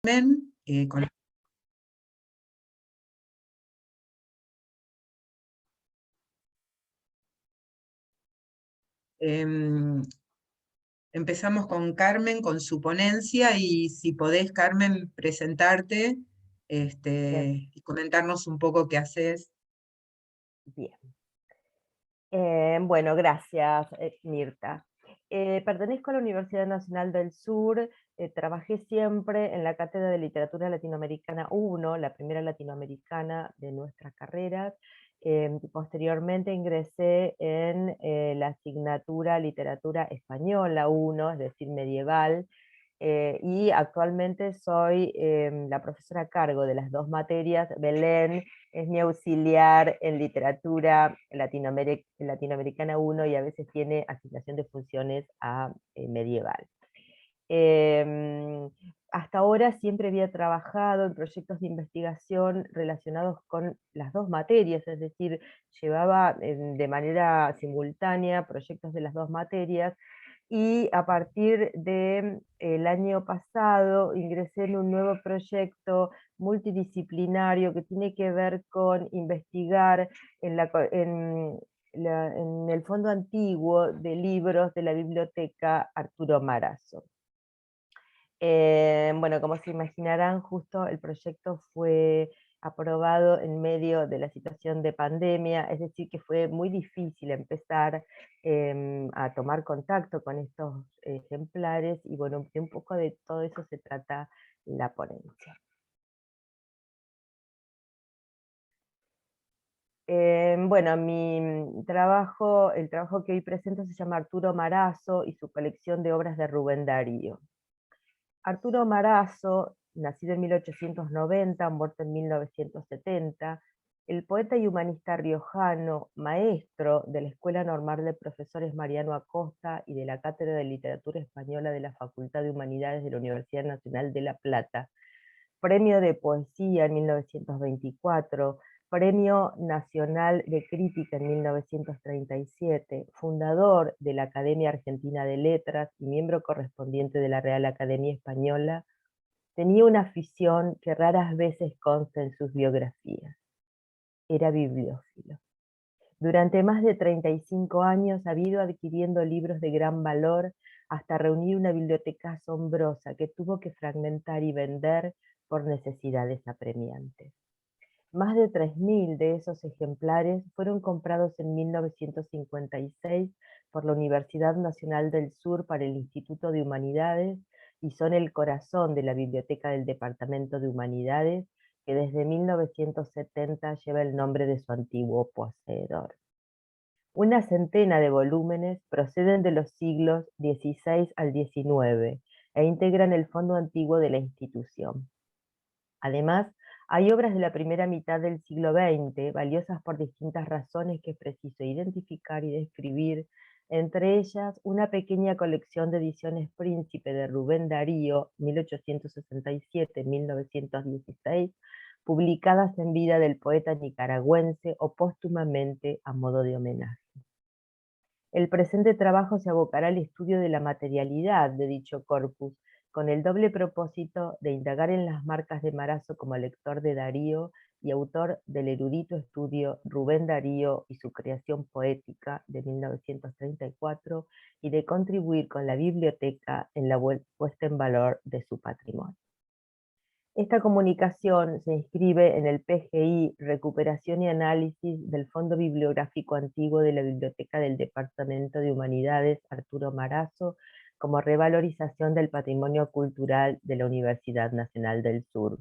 Carmen, em, empezamos con Carmen, con su ponencia, y si podés, Carmen, presentarte Bien, y comentarnos un poco qué haces. bien. Bueno, gracias, Mirta. Pertenezco a la Universidad Nacional del Sur, trabajé siempre en la Cátedra de Literatura Latinoamericana 1, la primera latinoamericana de nuestras carreras. Posteriormente ingresé en la asignatura Literatura Española 1, es decir, medieval, y actualmente soy la profesora a cargo de las dos materias. Belén es mi auxiliar en literatura latinoamericana 1 y a veces tiene asignación de funciones a medieval. Em, Hasta ahora siempre había trabajado en proyectos de investigación relacionados con las dos materias, es decir, llevaba de manera simultánea proyectos de las dos materias, y a partir del año pasado ingresé en un nuevo proyecto multidisciplinario que tiene que ver con investigar en el fondo antiguo de libros de la biblioteca Arturo Marazo. Bueno, como se imaginarán, justo el proyecto fue aprobado en medio de la situación de pandemia, es decir, que fue muy difícil empezar a tomar contacto con estos ejemplares, y bueno, un poco de todo eso se trata la ponencia. Bueno, el trabajo que hoy presento se llama Arturo Marazo y su colección de obras de Rubén Darío. Arturo Marazo, nacido en 1890, muerto en 1970, el poeta y humanista riojano, maestro de la Escuela Normal de Profesores Mariano Acosta y de la Cátedra de Literatura Española de la Facultad de Humanidades de la Universidad Nacional de La Plata, Premio de Poesía en 1924, Premio Nacional de Crítica en 1937, fundador de la Academia Argentina de Letras y miembro correspondiente de la Real Academia Española, tenía una afición que raras veces consta en sus biografías: era bibliófilo. Durante más de 35 años ha ido adquiriendo libros de gran valor hasta reunir una biblioteca asombrosa que tuvo que fragmentar y vender por necesidades apremiantes. Más de 3.000 de esos ejemplares fueron comprados en 1956 por la Universidad Nacional del Sur para el Instituto de Humanidades, y son el corazón de la Biblioteca del Departamento de Humanidades, que desde 1970 lleva el nombre de su antiguo poseedor. Una centena de volúmenes proceden de los siglos XVI al XIX e integran el fondo antiguo de la institución. Además, hay obras de la primera mitad del siglo XX, valiosas por distintas razones que es preciso identificar y describir, entre ellas una pequeña colección de ediciones Príncipe de Rubén Darío, 1867-1916, publicadas en vida del poeta nicaragüense o póstumamente a modo de homenaje. El presente trabajo se abocará al estudio de la materialidad de dicho corpus, con el doble propósito de indagar en las marcas de Marazo como lector de Darío y autor del erudito estudio Rubén Darío y su creación poética de 1934, y de contribuir con la biblioteca en la puesta en valor de su patrimonio. Esta comunicación se inscribe en el PGI Recuperación y Análisis del Fondo Bibliográfico Antiguo de la Biblioteca del Departamento de Humanidades Arturo Marazo, como revalorización del patrimonio cultural de la Universidad Nacional del Sur,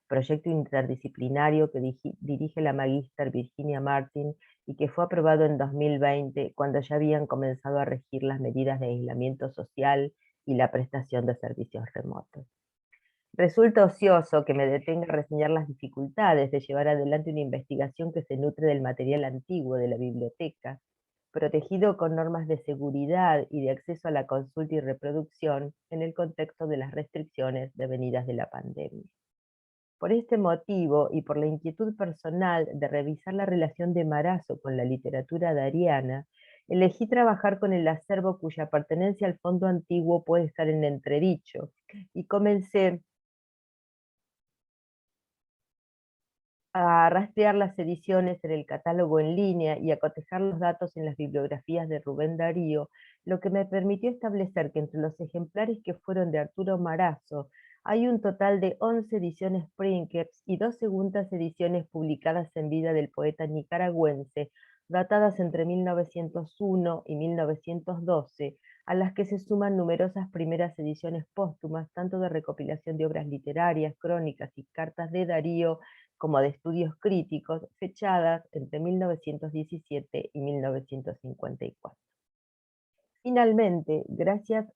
proyecto interdisciplinario que dirige la magíster Virginia Martin y que fue aprobado en 2020, cuando ya habían comenzado a regir las medidas de aislamiento social y la prestación de servicios remotos. Resulta ocioso que me detenga a reseñar las dificultades de llevar adelante una investigación que se nutre del material antiguo de la biblioteca, protegido con normas de seguridad y de acceso a la consulta y reproducción en el contexto de las restricciones devenidas de la pandemia. Por este motivo, y por la inquietud personal de revisar la relación de Marazo con la literatura dariana, elegí trabajar con el acervo cuya pertenencia al fondo antiguo puede estar en entredicho, y comencé a rastrear las ediciones en el catálogo en línea y a cotejar los datos en las bibliografías de Rubén Darío, lo que me permitió establecer que entre los ejemplares que fueron de Arturo Marazo hay un total de 11 ediciones Princeps y 2 segundas ediciones publicadas en vida del poeta nicaragüense, datadas entre 1901 y 1912, a las que se suman numerosas primeras ediciones póstumas, tanto de recopilación de obras literarias, crónicas y cartas de Darío, como de estudios críticos, fechadas entre 1917 y 1954. Finalmente, gracias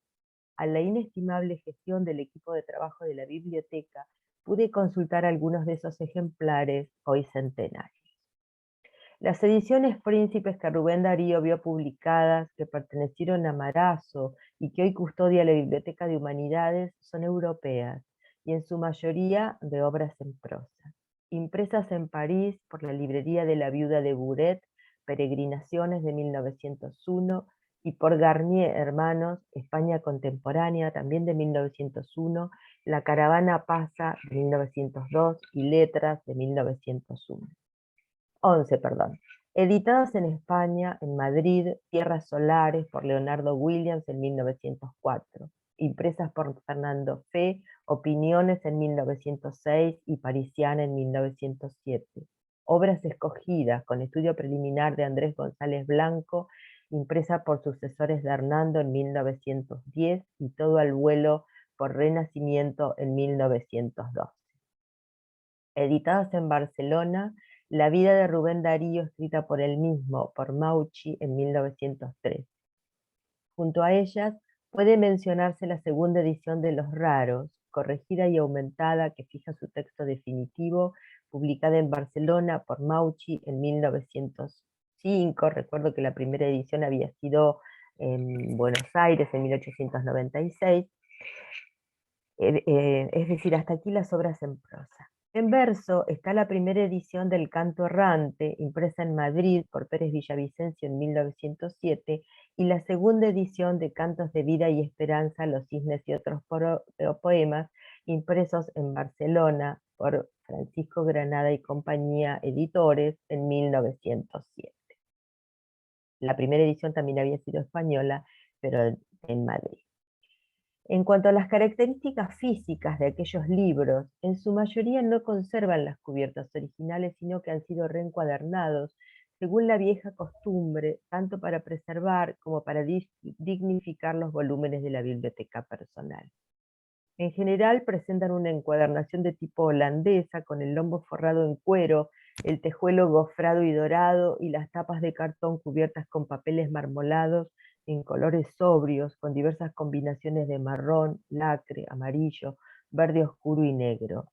a la inestimable gestión del equipo de trabajo de la biblioteca, pude consultar algunos de esos ejemplares hoy centenarios. Las ediciones Príncipes que Rubén Darío vio publicadas, que pertenecieron a Marazo y que hoy custodia la Biblioteca de Humanidades, son europeas y en su mayoría de obras en prosa. Impresas en París por la librería de la viuda de Buret, Peregrinaciones de 1901, y por Garnier Hermanos, España Contemporánea, también de 1901, La Caravana Pasa de 1902 y Letras de 1901. 11, perdón, editadas en España, en Madrid, Tierras Solares, por Leonardo Williams en 1904, impresas por Fernando Fe, Opiniones en 1906 y Parisiana en 1907. Obras escogidas, con estudio preliminar de Andrés González Blanco, impresa por sucesores de Hernando en 1910 y Todo al vuelo por Renacimiento en 1912. Editadas en Barcelona, La vida de Rubén Darío, escrita por él mismo, por Maucci en 1903. Junto a ellas puede mencionarse la segunda edición de Los Raros, corregida y aumentada, que fija su texto definitivo, publicada en Barcelona por Maucci en 1905. Recuerdo que la primera edición había sido en Buenos Aires en 1896. Es decir, hasta aquí las obras en prosa. En verso está la primera edición del Canto Errante, impresa en Madrid por Pérez Villavicencio en 1907, y la segunda edición de Cantos de Vida y Esperanza, Los Cisnes y otros poemas, impresos en Barcelona por Francisco Granada y compañía, editores, en 1907. La primera edición también había sido española, pero en Madrid. En cuanto a las características físicas de aquellos libros, en su mayoría no conservan las cubiertas originales, sino que han sido reencuadernados, según la vieja costumbre, tanto para preservar como para dignificar los volúmenes de la biblioteca personal. En general presentan una encuadernación de tipo holandesa, con el lomo forrado en cuero, el tejuelo gofrado y dorado, y las tapas de cartón cubiertas con papeles marmolados en colores sobrios, con diversas combinaciones de marrón, lacre, amarillo, verde oscuro y negro.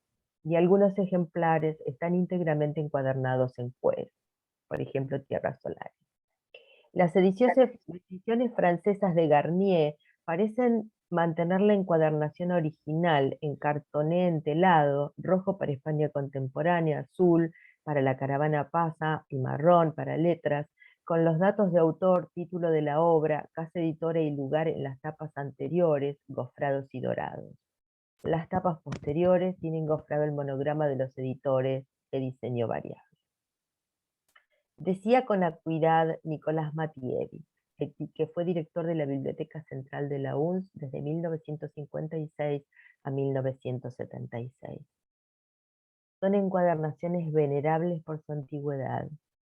Y algunos ejemplares están íntegramente encuadernados en cuero, por ejemplo, Tierras Solares. Las ediciones francesas de Garnier parecen mantener la encuadernación original en cartoné entelado, rojo para España contemporánea, azul para La Caravana Pasa y marrón para Letras, con los datos de autor, título de la obra, casa editora y lugar en las tapas anteriores, gofrados y dorados. Las tapas posteriores tienen gofrado el monograma de los editores de diseño variable. Decía con acuidad Nicolás Mattievich, que fue director de la Biblioteca Central de la UNS desde 1956 a 1976. Son encuadernaciones venerables por su antigüedad,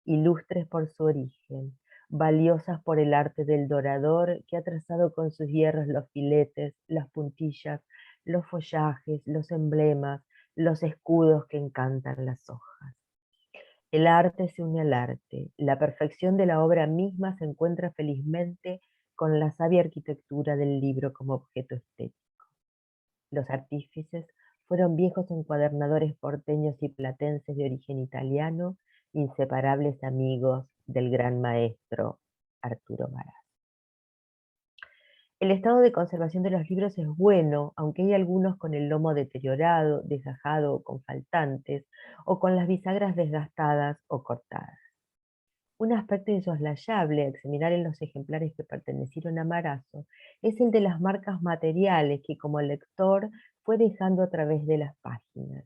ilustres por su origen, valiosas por el arte del dorador, que ha trazado con sus hierros los filetes, las puntillas, los follajes, los emblemas, los escudos que encantan las hojas. El arte se une al arte. La perfección de la obra misma se encuentra felizmente con la sabia arquitectura del libro como objeto estético. Los artífices fueron viejos encuadernadores porteños y platenses de origen italiano, inseparables amigos del gran maestro Arturo Maras. El estado de conservación de los libros es bueno, aunque hay algunos con el lomo deteriorado, desgajado o con faltantes, o con las bisagras desgastadas o cortadas. Un aspecto insoslayable a examinar en los ejemplares que pertenecieron a Marazo es el de las marcas materiales que como lector fue dejando a través de las páginas.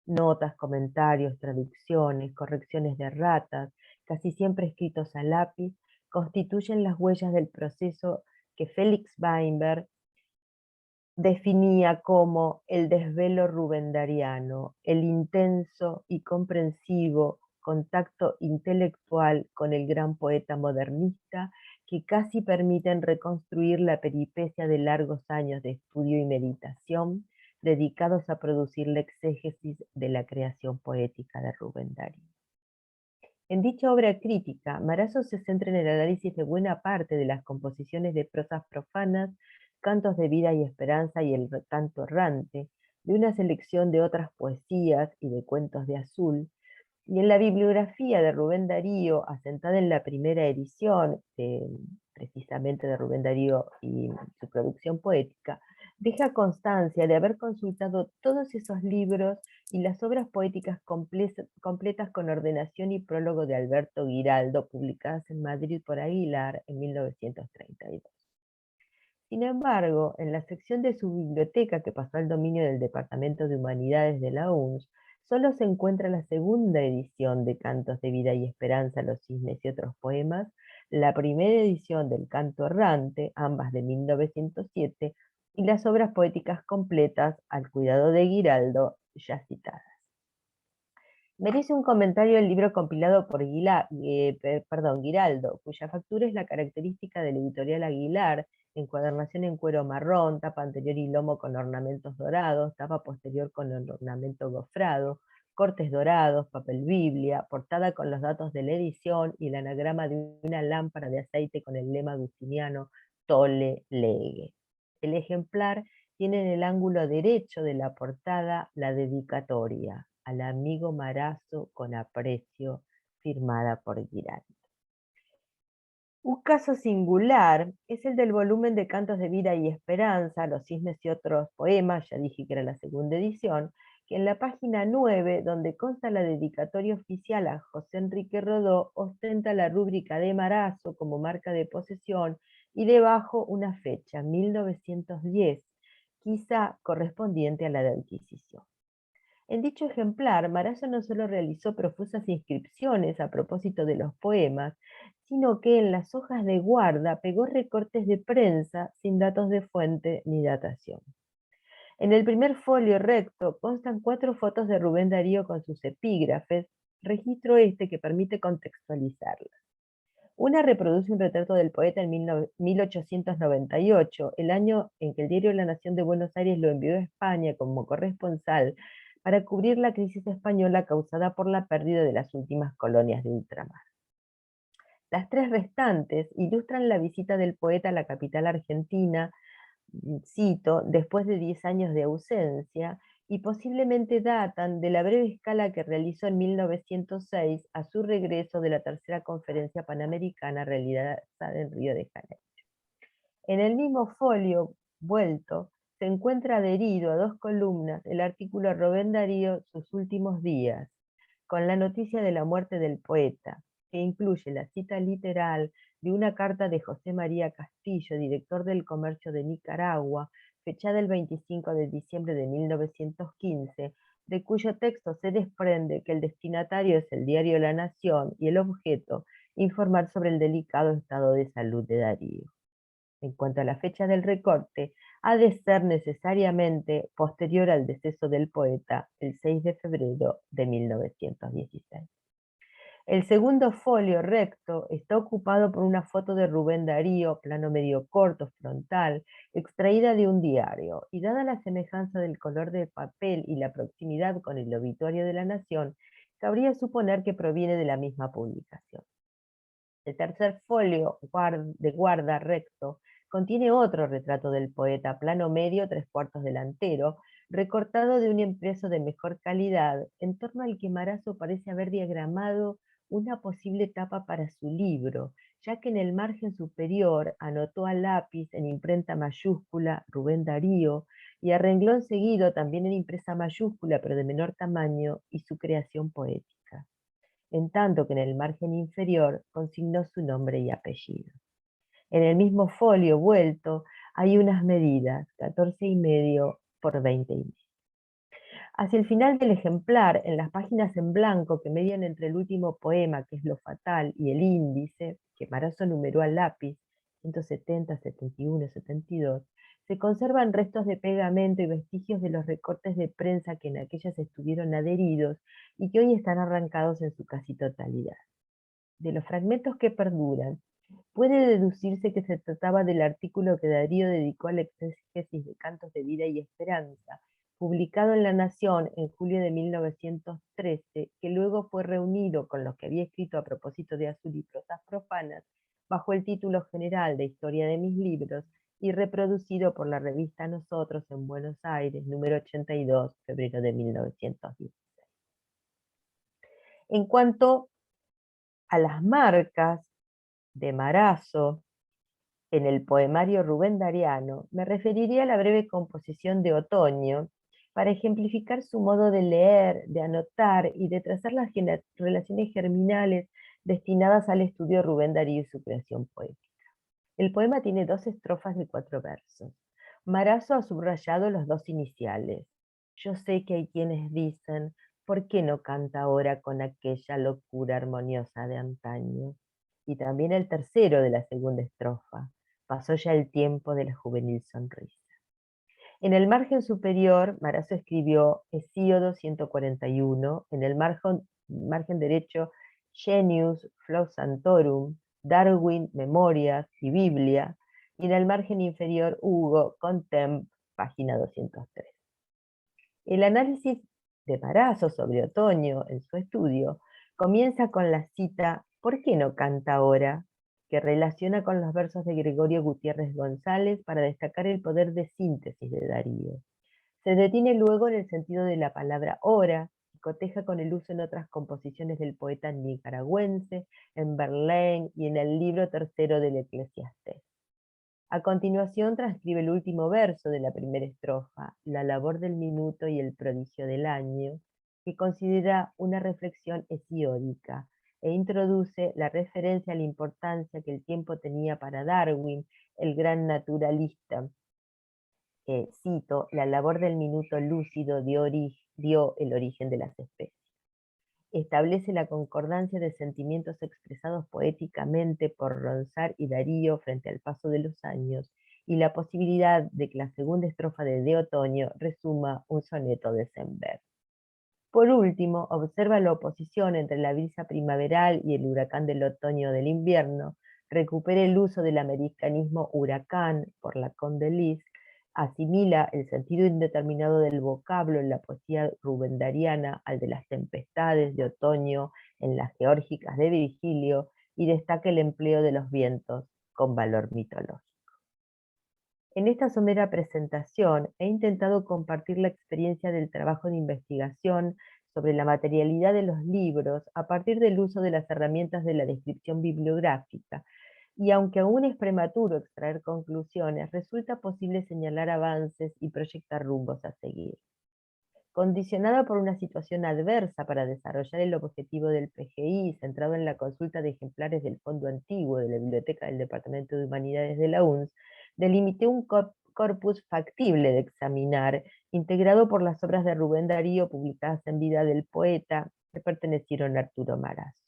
Notas, comentarios, traducciones, correcciones de erratas, casi siempre escritos a lápiz, constituyen las huellas del proceso que Félix Weinberg definía como el desvelo rubendariano, el intenso y comprensivo contacto intelectual con el gran poeta modernista que casi permiten reconstruir la peripecia de largos años de estudio y meditación dedicados a producir la exégesis de la creación poética de Rubén Darío. En dicha obra crítica, Marazo se centra en el análisis de buena parte de las composiciones de prosas profanas, cantos de vida y esperanza y el canto errante, de una selección de otras poesías y de cuentos de Azul, y en la bibliografía de Rubén Darío, asentada en la primera edición, precisamente de Rubén Darío y su producción poética, deja constancia de haber consultado todos esos libros y las obras poéticas completas con ordenación y prólogo de Alberto Giraldo, publicadas en Madrid por Aguilar en 1932. Sin embargo, en la sección de su biblioteca que pasó al dominio del Departamento de Humanidades de la UNS, solo se encuentra la segunda edición de Cantos de Vida y Esperanza, Los Cisnes y otros poemas, la primera edición del Canto Errante, ambas de 1907, y las obras poéticas completas al cuidado de Giraldo, ya citadas. Merece un comentario el libro compilado por Giraldo, cuya factura es la característica de la editorial Aguilar, encuadernación en cuero marrón, tapa anterior y lomo con ornamentos dorados, tapa posterior con el ornamento gofrado, cortes dorados, papel biblia, portada con los datos de la edición y el anagrama de una lámpara de aceite con el lema agustiniano Tolle Lege. El ejemplar tiene en el ángulo derecho de la portada la dedicatoria al amigo Marazo con aprecio, firmada por Giraldo. Un caso singular es el del volumen de Cantos de Vida y Esperanza, Los Cisnes y otros poemas, ya dije que era la segunda edición, que en la página 9, donde consta la dedicatoria oficial a José Enrique Rodó, ostenta la rúbrica de Marazo como marca de posesión y debajo una fecha, 1910, quizá correspondiente a la de adquisición. En dicho ejemplar, Marazo no solo realizó profusas inscripciones a propósito de los poemas, sino que en las hojas de guarda pegó recortes de prensa sin datos de fuente ni datación. En el primer folio recto constan 4 fotos de Rubén Darío con sus epígrafes, registro este que permite contextualizarlas. Una reproduce un retrato del poeta en 1898, el año en que el diario La Nación de Buenos Aires lo envió a España como corresponsal para cubrir la crisis española causada por la pérdida de las últimas colonias de ultramar. Las 3 restantes ilustran la visita del poeta a la capital argentina, cito, después de 10 años de ausencia, y posiblemente datan de la breve escala que realizó en 1906 a su regreso de la tercera conferencia panamericana realizada en Río de Janeiro. En el mismo folio vuelto se encuentra adherido a 2 columnas el artículo Rubén Darío, sus últimos días, con la noticia de la muerte del poeta, que incluye la cita literal de una carta de José María Castillo, director del Comercio de Nicaragua, fechada el 25 de diciembre de 1915, de cuyo texto se desprende que el destinatario es el diario La Nación y el objeto, informar sobre el delicado estado de salud de Darío. En cuanto a la fecha del recorte, ha de ser necesariamente posterior al deceso del poeta, el 6 de febrero de 1916. El segundo folio recto está ocupado por una foto de Rubén Darío, plano medio corto, frontal, extraída de un diario, y dada la semejanza del color del papel y la proximidad con el obituario de La Nación, cabría suponer que proviene de la misma publicación. El tercer folio de guarda recto contiene otro retrato del poeta, plano medio, 3/4 delantero, recortado de un impreso de mejor calidad, en torno al que Marazo parece haber diagramado una posible tapa para su libro, ya que en el margen superior anotó a lápiz en imprenta mayúscula Rubén Darío y a renglón seguido también en impresa mayúscula pero de menor tamaño y su creación poética, en tanto que en el margen inferior consignó su nombre y apellido. En el mismo folio vuelto hay unas medidas, 14,5 por 20,5. Hacia el final del ejemplar, en las páginas en blanco que median entre el último poema, que es Lo Fatal, y el índice, que Marazo numeró al lápiz, 170, 71, 72, se conservan restos de pegamento y vestigios de los recortes de prensa que en aquellas estuvieron adheridos y que hoy están arrancados en su casi totalidad. De los fragmentos que perduran, puede deducirse que se trataba del artículo que Darío dedicó a la exégesis de Cantos de Vida y Esperanza, publicado en La Nación en julio de 1913, que luego fue reunido con los que había escrito a propósito de Azul y Prosas Profanas, bajo el título general de Historia de mis libros, y reproducido por la revista Nosotros en Buenos Aires, número 82, febrero de 1916. En cuanto a las marcas de Marazo en el poemario rubendariano, me referiría a la breve composición de Otoño para ejemplificar su modo de leer, de anotar y de trazar las relaciones germinales destinadas al estudio de Rubén Darío y su creación poética. El poema tiene 2 estrofas de 4 versos. Marazo ha subrayado los 2 iniciales. Yo sé que hay quienes dicen, ¿por qué no canta ahora con aquella locura armoniosa de antaño? Y también el tercero de la segunda estrofa. Pasó ya el tiempo de la juvenil sonrisa. En el margen superior, Marazo escribió Hesíodo 141, en el margen derecho, Genius, Flos Santorum, Darwin, Memorias y Biblia, y en el margen inferior, Hugo, Contempt, página 203. El análisis de Marazo sobre Otoño en su estudio comienza con la cita ¿por qué no canta ahora?, que relaciona con los versos de Gregorio Gutiérrez González para destacar el poder de síntesis de Darío. Se detiene luego en el sentido de la palabra hora y coteja con el uso en otras composiciones del poeta nicaragüense, en Verlaine y en el libro tercero del Eclesiastés. A continuación transcribe el último verso de la primera estrofa, la labor del minuto y el prodigio del año, que considera una reflexión hesiódica, e introduce la referencia a la importancia que el tiempo tenía para Darwin, el gran naturalista. Cito, la labor del minuto lúcido dio el origen de las especies. Establece la concordancia de sentimientos expresados poéticamente por Ronsard y Darío frente al paso de los años, y la posibilidad de que la segunda estrofa de Otoño resuma un soneto de Sember. Por último, observa la oposición entre la brisa primaveral y el huracán del otoño del invierno, recupera el uso del americanismo huracán por la Lis, asimila el sentido indeterminado del vocablo en la poesía rubendariana al de las tempestades de otoño en las geórgicas de Virgilio y destaca el empleo de los vientos con valor mitológico. En esta somera presentación he intentado compartir la experiencia del trabajo de investigación sobre la materialidad de los libros a partir del uso de las herramientas de la descripción bibliográfica, y aunque aún es prematuro extraer conclusiones, resulta posible señalar avances y proyectar rumbos a seguir. Condicionada por una situación adversa para desarrollar el objetivo del PGI, centrado en la consulta de ejemplares del Fondo Antiguo de la Biblioteca del Departamento de Humanidades de la UNS, delimité un corpus factible de examinar, integrado por las obras de Rubén Darío publicadas en vida del poeta, que pertenecieron a Arturo Marazo.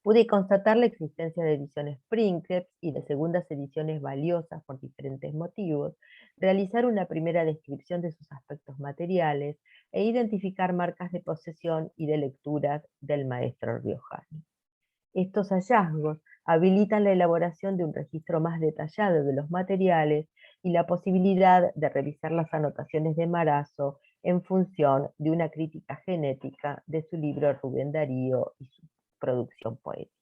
Pude constatar la existencia de ediciones Princeps y de segundas ediciones valiosas por diferentes motivos, realizar una primera descripción de sus aspectos materiales e identificar marcas de posesión y de lecturas del maestro riojano. Estos hallazgos habilitan la elaboración de un registro más detallado de los materiales y la posibilidad de revisar las anotaciones de Marazo en función de una crítica genética de su libro Rubén Darío y su producción poética.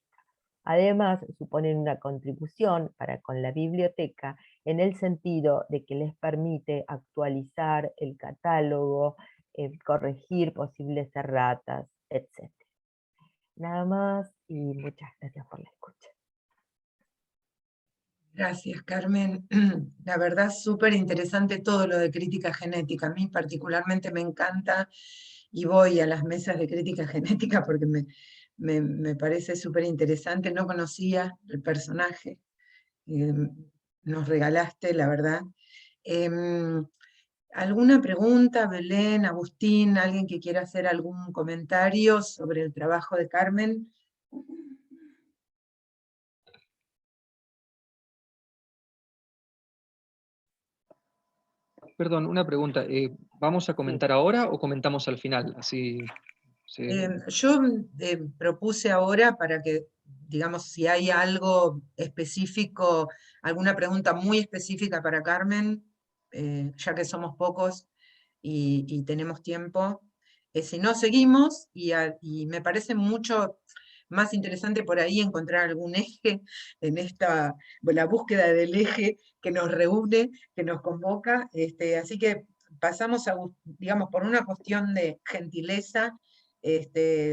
Además, suponen una contribución para con la biblioteca en el sentido de que les permite actualizar el catálogo, corregir posibles erratas, etc. Nada más y muchas gracias por la escucha. Gracias, Carmen. La verdad, súper interesante todo lo de crítica genética. A mí particularmente me encanta y voy a las mesas de crítica genética porque me parece súper interesante. No conocía el personaje, nos regalaste, la verdad. ¿Alguna pregunta, Belén, Agustín, alguien que quiera hacer algún comentario sobre el trabajo de Carmen? Perdón, una pregunta. ¿Vamos a comentar ahora o comentamos al final? Así Yo propuse ahora para que, digamos, si hay algo específico, alguna pregunta muy específica para Carmen, ya que somos pocos y tenemos tiempo, si no seguimos, y me parece mucho más interesante por ahí encontrar algún eje en la búsqueda del eje que nos reúne, que nos convoca, así que pasamos a, digamos, por una cuestión de gentileza,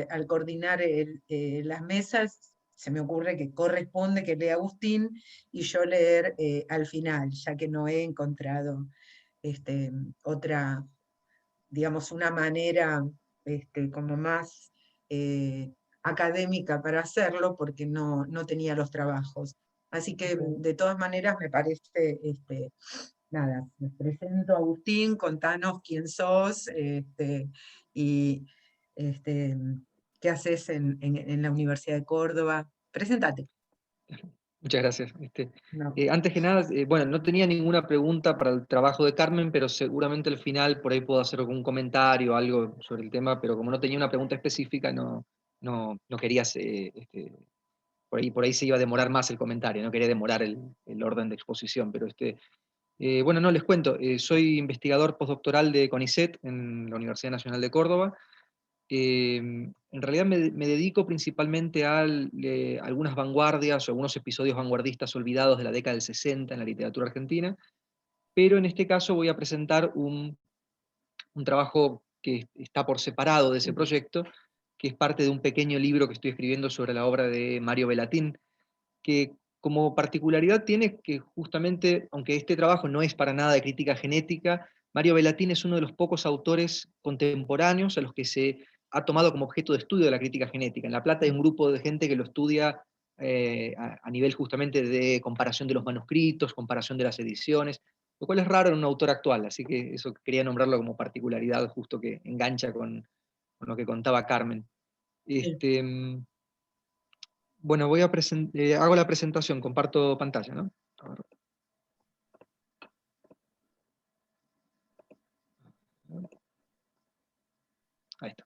al coordinar las mesas, se me ocurre que corresponde que lea Agustín y yo leer al final, ya que no he encontrado otra, digamos, una manera como más académica para hacerlo, porque no tenía los trabajos. Así que, de todas maneras, me parece, nada, me presento, Agustín, contanos quién sos, y este, qué haces en la Universidad de Córdoba. Preséntate. muchas gracias. No. Antes que nada, bueno, no tenía ninguna pregunta para el trabajo de Carmen, pero seguramente al final por ahí puedo hacer algún comentario, algo sobre el tema, pero como no tenía una pregunta específica, no quería, por ahí se iba a demorar más el comentario, no quería demorar el orden de exposición, pero bueno, no, les cuento, soy investigador postdoctoral de CONICET en la Universidad Nacional de Córdoba. En realidad me dedico principalmente a algunas vanguardias o algunos episodios vanguardistas olvidados de la década del 60 en la literatura argentina, pero en este caso voy a presentar un trabajo que está por separado de ese proyecto, que es parte de un pequeño libro que estoy escribiendo sobre la obra de Mario Bellatín, que como particularidad tiene que justamente, aunque este trabajo no es para nada de crítica genética, Mario Bellatín es uno de los pocos autores contemporáneos a los que se ha tomado como objeto de estudio de la crítica genética. En La Plata hay un grupo de gente que lo estudia a nivel justamente de comparación de los manuscritos, comparación de las ediciones, lo cual es raro en un autor actual, así que eso quería nombrarlo como particularidad justo que engancha con lo que contaba Carmen. Sí. Bueno, hago la presentación, comparto pantalla, ¿no? A ver. Ahí está.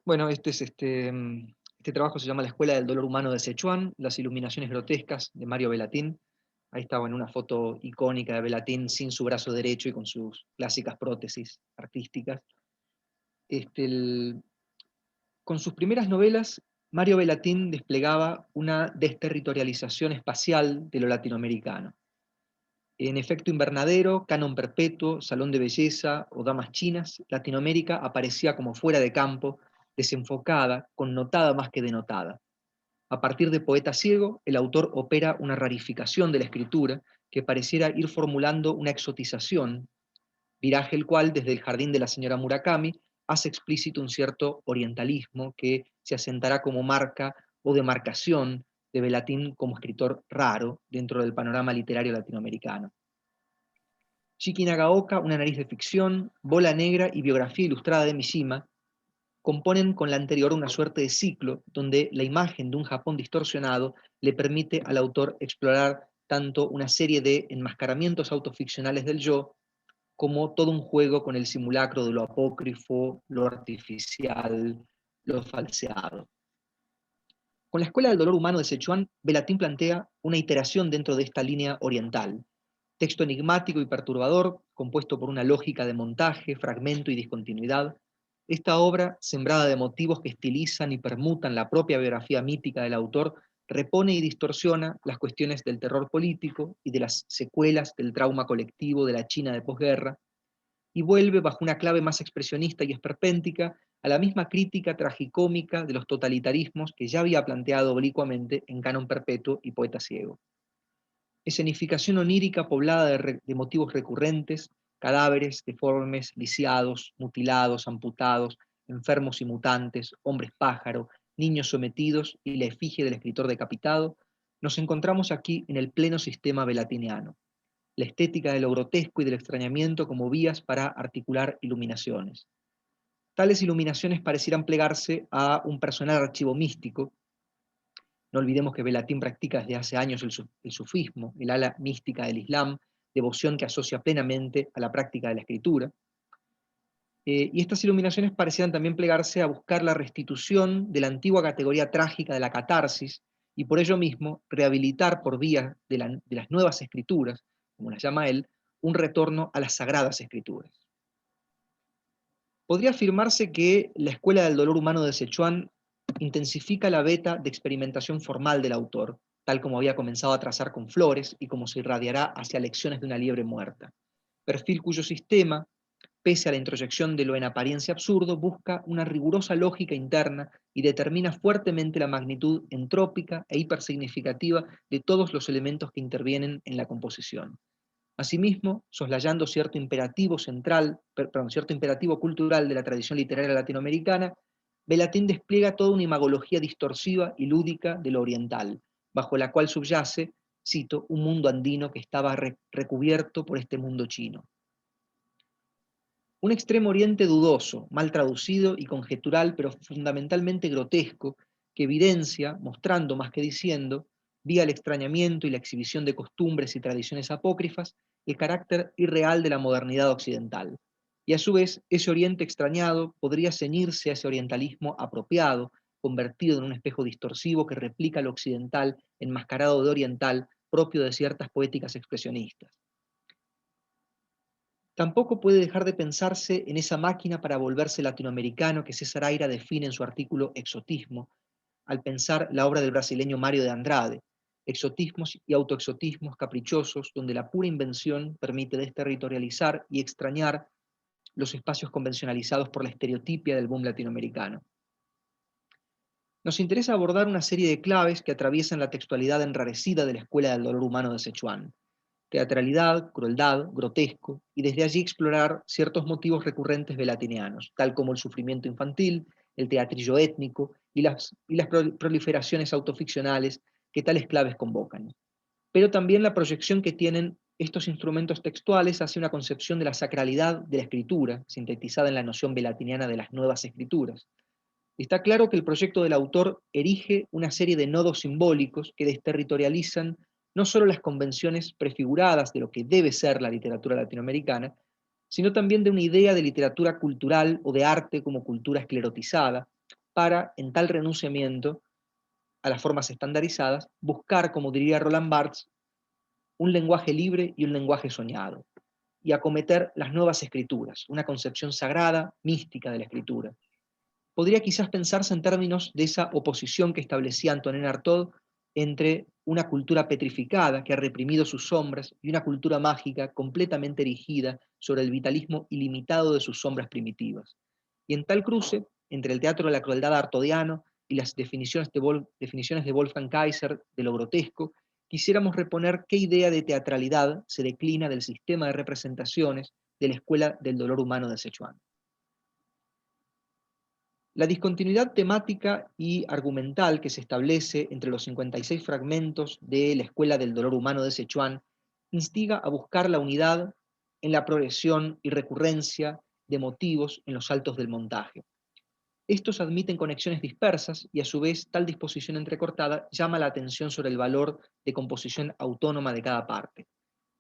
Bueno, este trabajo se llama La Escuela del Dolor Humano de Sichuan, las iluminaciones grotescas de Mario Bellatín. Ahí estaba en una foto icónica de Bellatín sin su brazo derecho y con sus clásicas prótesis artísticas. Con sus primeras novelas, Mario Bellatín desplegaba una desterritorialización espacial de lo latinoamericano. En Efecto Invernadero, Canon Perpetuo, Salón de Belleza o Damas Chinas, Latinoamérica aparecía como fuera de campo, desenfocada, connotada más que denotada. A partir de Poeta Ciego, el autor opera una rarificación de la escritura que pareciera ir formulando una exotización, viraje el cual, desde el jardín de la señora Murakami, hace explícito un cierto orientalismo que se asentará como marca o demarcación de Bellatín como escritor raro dentro del panorama literario latinoamericano. Shiki Nagaoka, Una nariz de ficción, Bola Negra y Biografía ilustrada de Mishima componen con la anterior una suerte de ciclo donde la imagen de un Japón distorsionado le permite al autor explorar tanto una serie de enmascaramientos autoficcionales del yo como todo un juego con el simulacro de lo apócrifo, lo artificial, lo falseado. Con la Escuela del Dolor Humano de Sichuan, Bellatín plantea una iteración dentro de esta línea oriental. Texto enigmático y perturbador, compuesto por una lógica de montaje, fragmento y discontinuidad, esta obra, sembrada de motivos que estilizan y permutan la propia biografía mítica del autor, repone y distorsiona las cuestiones del terror político y de las secuelas del trauma colectivo de la China de posguerra, y vuelve bajo una clave más expresionista y esperpéntica a la misma crítica tragicómica de los totalitarismos que ya había planteado oblicuamente en Canon Perpetuo y Poeta Ciego. Escenificación onírica poblada de motivos recurrentes, cadáveres deformes, lisiados, mutilados, amputados, enfermos y mutantes, hombres pájaro, niños sometidos y la efigie del escritor decapitado, nos encontramos aquí en el pleno sistema belatiniano. la estética de lo grotesco y del extrañamiento como vías para articular iluminaciones. Tales iluminaciones parecieran plegarse a un personal archivo místico. No olvidemos que Velatin practica desde hace años el sufismo, el ala mística del Islam, devoción que asocia plenamente a la práctica de la escritura. Y estas iluminaciones parecieran también plegarse a buscar la restitución de la antigua categoría trágica de la catarsis, y por ello mismo rehabilitar por vía de las nuevas escrituras, como las llama él, un retorno a las sagradas escrituras. Podría afirmarse que la Escuela del Dolor Humano de Sichuan intensifica la beta de experimentación formal del autor, tal como había comenzado a trazar con Flores y como se irradiará hacia Lecciones de una liebre muerta, perfil cuyo sistema, pese a la introyección de lo en apariencia absurdo, busca una rigurosa lógica interna y determina fuertemente la magnitud entrópica e hipersignificativa de todos los elementos que intervienen en la composición. Asimismo, soslayando cierto imperativo cierto imperativo cultural de la tradición literaria latinoamericana, Velatin despliega toda una imagología distorsiva y lúdica de lo oriental, bajo la cual subyace, cito, un mundo andino que estaba recubierto por este mundo chino. Un extremo oriente dudoso, mal traducido y conjetural, pero fundamentalmente grotesco, que evidencia, mostrando más que diciendo, vía el extrañamiento y la exhibición de costumbres y tradiciones apócrifas, el carácter irreal de la modernidad occidental. Y a su vez, ese oriente extrañado podría ceñirse a ese orientalismo apropiado, convertido en un espejo distorsivo que replica lo occidental enmascarado de oriental, propio de ciertas poéticas expresionistas. Tampoco puede dejar de pensarse en esa máquina para volverse latinoamericano que César Aira define en su artículo Exotismo, al pensar la obra del brasileño Mário de Andrade, exotismos y autoexotismos caprichosos donde la pura invención permite desterritorializar y extrañar los espacios convencionalizados por la estereotipia del boom latinoamericano. Nos interesa abordar una serie de claves que atraviesan la textualidad enrarecida de la Escuela del Dolor Humano de Sichuan. Teatralidad, crueldad, grotesco, y desde allí explorar ciertos motivos recurrentes velatinianos, tal como el sufrimiento infantil, el teatrillo étnico y las proliferaciones autoficcionales que tales claves convocan. Pero también la proyección que tienen estos instrumentos textuales hacia una concepción de la sacralidad de la escritura, sintetizada en la noción velatiniana de las nuevas escrituras. Está claro que el proyecto del autor erige una serie de nodos simbólicos que desterritorializan no solo las convenciones prefiguradas de lo que debe ser la literatura latinoamericana, sino también de una idea de literatura cultural o de arte como cultura esclerotizada, para, en tal renunciamiento a las formas estandarizadas, buscar, como diría Roland Barthes, un lenguaje libre y un lenguaje soñado, y acometer las nuevas escrituras, una concepción sagrada, mística de la escritura. Podría quizás pensarse en términos de esa oposición que establecía Antonin Artaud entre una cultura petrificada que ha reprimido sus sombras y una cultura mágica completamente erigida sobre el vitalismo ilimitado de sus sombras primitivas. Y en tal cruce, entre el teatro de la crueldad artodiano y las definiciones de Wolfgang Kaiser de lo grotesco, quisiéramos reponer qué idea de teatralidad se declina del sistema de representaciones de la Escuela del Dolor Humano de Sichuan. La discontinuidad temática y argumental que se establece entre los 56 fragmentos de la Escuela del Dolor Humano de Sichuan instiga a buscar la unidad en la progresión y recurrencia de motivos en los saltos del montaje. Estos admiten conexiones dispersas y a su vez tal disposición entrecortada llama la atención sobre el valor de composición autónoma de cada parte.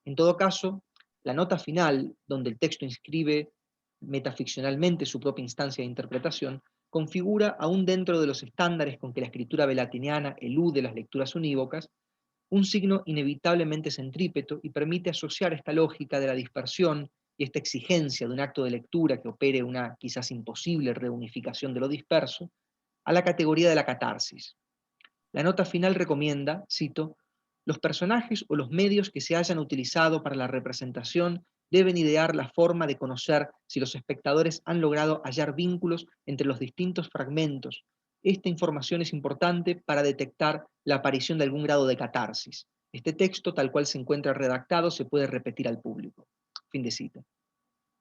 En todo caso, la nota final, donde el texto inscribe metaficcionalmente su propia instancia de interpretación, configura, aún dentro de los estándares con que la escritura velatiniana elude las lecturas unívocas, un signo inevitablemente centrípeto y permite asociar esta lógica de la dispersión y esta exigencia de un acto de lectura que opere una quizás imposible reunificación de lo disperso, a la categoría de la catarsis. La nota final recomienda, cito, los personajes o los medios que se hayan utilizado para la representación deben idear la forma de conocer si los espectadores han logrado hallar vínculos entre los distintos fragmentos. Esta información es importante para detectar la aparición de algún grado de catarsis. Este texto, tal cual se encuentra redactado, se puede repetir al público. Fin de cita.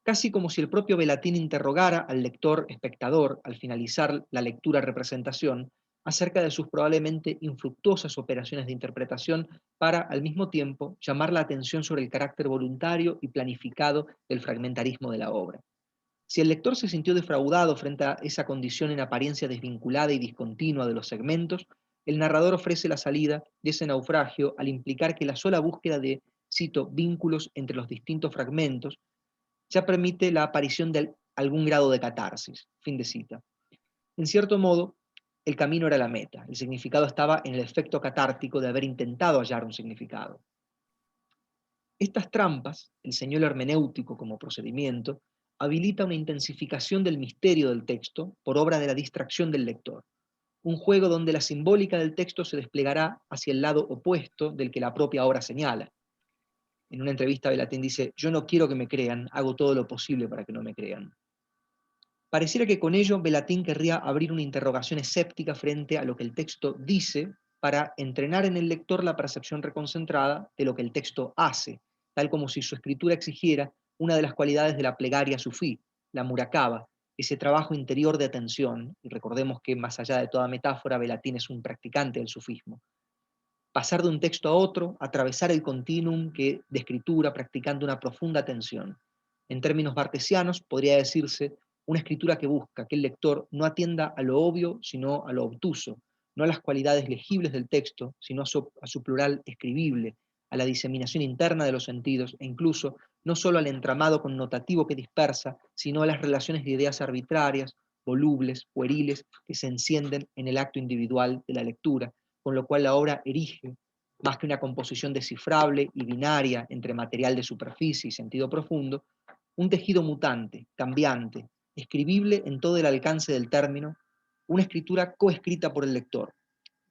Casi como si el propio Velatin interrogara al lector espectador al finalizar la lectura-representación, acerca de sus probablemente infructuosas operaciones de interpretación para, al mismo tiempo, llamar la atención sobre el carácter voluntario y planificado del fragmentarismo de la obra. Si el lector se sintió defraudado frente a esa condición en apariencia desvinculada y discontinua de los segmentos, el narrador ofrece la salida de ese naufragio al implicar que la sola búsqueda de, cito, vínculos entre los distintos fragmentos ya permite la aparición de algún grado de catarsis. Fin de cita. En cierto modo, el camino era la meta, el significado estaba en el efecto catártico de haber intentado hallar un significado. Estas trampas, el señuelo hermenéutico como procedimiento, habilita una intensificación del misterio del texto por obra de la distracción del lector, un juego donde la simbólica del texto se desplegará hacia el lado opuesto del que la propia obra señala. En una entrevista Velatin dice: yo no quiero que me crean, hago todo lo posible para que no me crean. Pareciera que con ello Velatin querría abrir una interrogación escéptica frente a lo que el texto dice para entrenar en el lector la percepción reconcentrada de lo que el texto hace, tal como si su escritura exigiera una de las cualidades de la plegaria sufí, la murakaba, ese trabajo interior de atención, y recordemos que más allá de toda metáfora, Velatin es un practicante del sufismo. Pasar de un texto a otro, atravesar el continuum de escritura practicando una profunda atención. En términos bartesianos, podría decirse una escritura que busca que el lector no atienda a lo obvio, sino a lo obtuso, no a las cualidades legibles del texto, sino a su plural escribible, a la diseminación interna de los sentidos, e incluso no solo al entramado connotativo que dispersa, sino a las relaciones de ideas arbitrarias, volubles, pueriles, que se encienden en el acto individual de la lectura, con lo cual la obra erige, más que una composición descifrable y binaria entre material de superficie y sentido profundo, un tejido mutante, cambiante, escribible en todo el alcance del término, una escritura coescrita por el lector.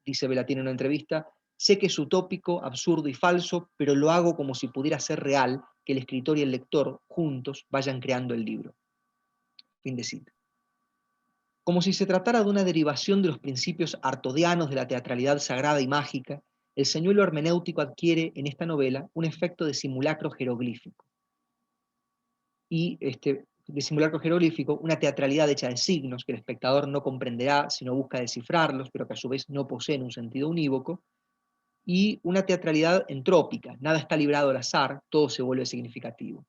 Dice Velatin en una entrevista: sé que es utópico, absurdo y falso, pero lo hago como si pudiera ser real que el escritor y el lector juntos vayan creando el libro. Fin de cita. Como si se tratara de una derivación de los principios artodianos de la teatralidad sagrada y mágica, el señuelo hermenéutico adquiere en esta novela un efecto de simulacro jeroglífico. Y de simulacro jeroglífico, una teatralidad hecha de signos que el espectador no comprenderá si no busca descifrarlos, pero que a su vez no poseen un sentido unívoco, y una teatralidad entrópica, nada está librado al azar, todo se vuelve significativo.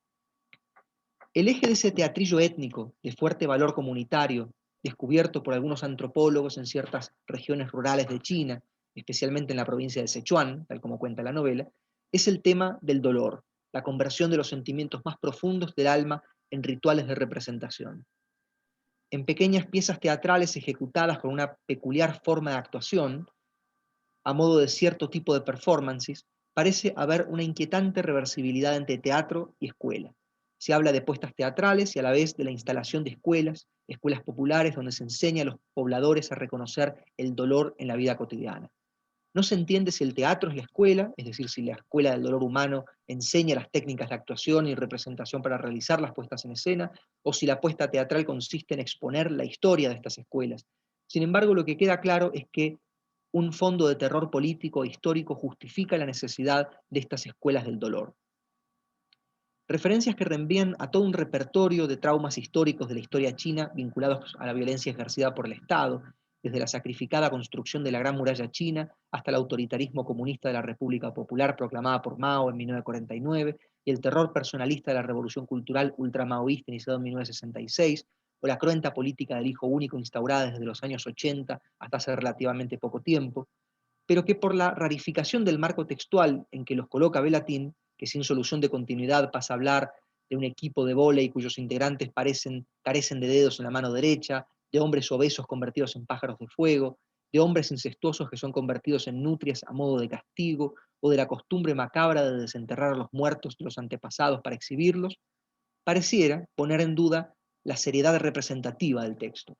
El eje de ese teatrillo étnico de fuerte valor comunitario, descubierto por algunos antropólogos en ciertas regiones rurales de China, especialmente en la provincia de Sichuan, tal como cuenta la novela, es el tema del dolor, la conversión de los sentimientos más profundos del alma en rituales de representación. En pequeñas piezas teatrales ejecutadas con una peculiar forma de actuación, a modo de cierto tipo de performances, parece haber una inquietante reversibilidad entre teatro y escuela. Se habla de puestas teatrales y a la vez de la instalación de escuelas populares donde se enseña a los pobladores a reconocer el dolor en la vida cotidiana. No se entiende si el teatro es la escuela, es decir, si la escuela del dolor humano enseña las técnicas de actuación y representación para realizar las puestas en escena, o si la puesta teatral consiste en exponer la historia de estas escuelas. Sin embargo, lo que queda claro es que un fondo de terror político e histórico justifica la necesidad de estas escuelas del dolor. Referencias que reenvían a todo un repertorio de traumas históricos de la historia china vinculados a la violencia ejercida por el Estado, desde la sacrificada construcción de la Gran Muralla China hasta el autoritarismo comunista de la República Popular proclamada por Mao en 1949 y el terror personalista de la Revolución Cultural ultramaoísta iniciado en 1966, o la cruenta política del hijo único instaurada desde los años 80 hasta hace relativamente poco tiempo, pero que por la rarificación del marco textual en que los coloca Velatin, que sin solución de continuidad pasa a hablar de un equipo de vóley cuyos integrantes carecen de dedos en la mano derecha, de hombres obesos convertidos en pájaros de fuego, de hombres incestuosos que son convertidos en nutrias a modo de castigo, o de la costumbre macabra de desenterrar a los muertos de los antepasados para exhibirlos, pareciera poner en duda la seriedad representativa del texto.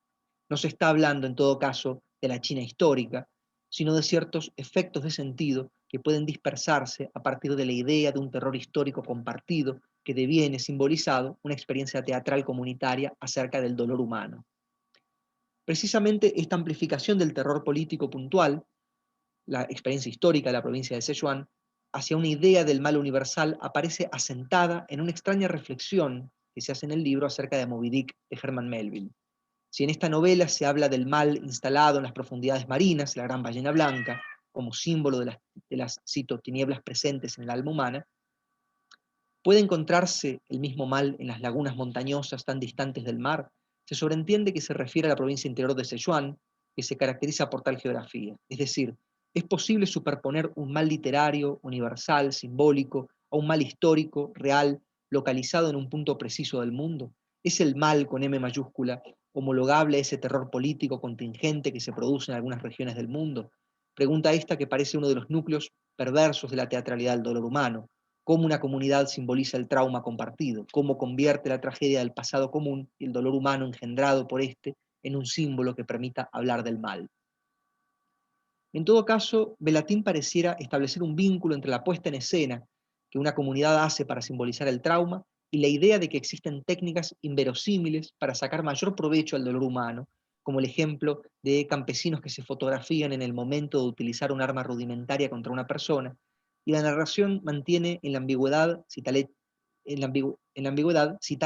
No se está hablando, en todo caso, de la China histórica, sino de ciertos efectos de sentido que pueden dispersarse a partir de la idea de un terror histórico compartido que deviene simbolizado una experiencia teatral comunitaria acerca del dolor humano. Precisamente esta amplificación del terror político puntual, la experiencia histórica de la provincia de Sichuan, hacia una idea del mal universal aparece asentada en una extraña reflexión que se hace en el libro acerca de Moby Dick de Herman Melville. Si en esta novela se habla del mal instalado en las profundidades marinas, la gran ballena blanca, como símbolo de las cito, tinieblas presentes en el alma humana, ¿puede encontrarse el mismo mal en las lagunas montañosas tan distantes del mar? Se sobreentiende que se refiere a la provincia interior de Sichuan, que se caracteriza por tal geografía. Es decir, ¿es posible superponer un mal literario, universal, simbólico, a un mal histórico, real, localizado en un punto preciso del mundo? ¿Es el mal, con M mayúscula, homologable a ese terror político contingente que se produce en algunas regiones del mundo? Pregunta esta que parece uno de los núcleos perversos de la teatralidad del dolor humano. Cómo una comunidad simboliza el trauma compartido, cómo convierte la tragedia del pasado común y el dolor humano engendrado por este en un símbolo que permita hablar del mal. En todo caso, Velatin pareciera establecer un vínculo entre la puesta en escena que una comunidad hace para simbolizar el trauma y la idea de que existen técnicas inverosímiles para sacar mayor provecho al dolor humano, como el ejemplo de campesinos que se fotografían en el momento de utilizar un arma rudimentaria contra una persona, y la narración mantiene en la ambigüedad si tal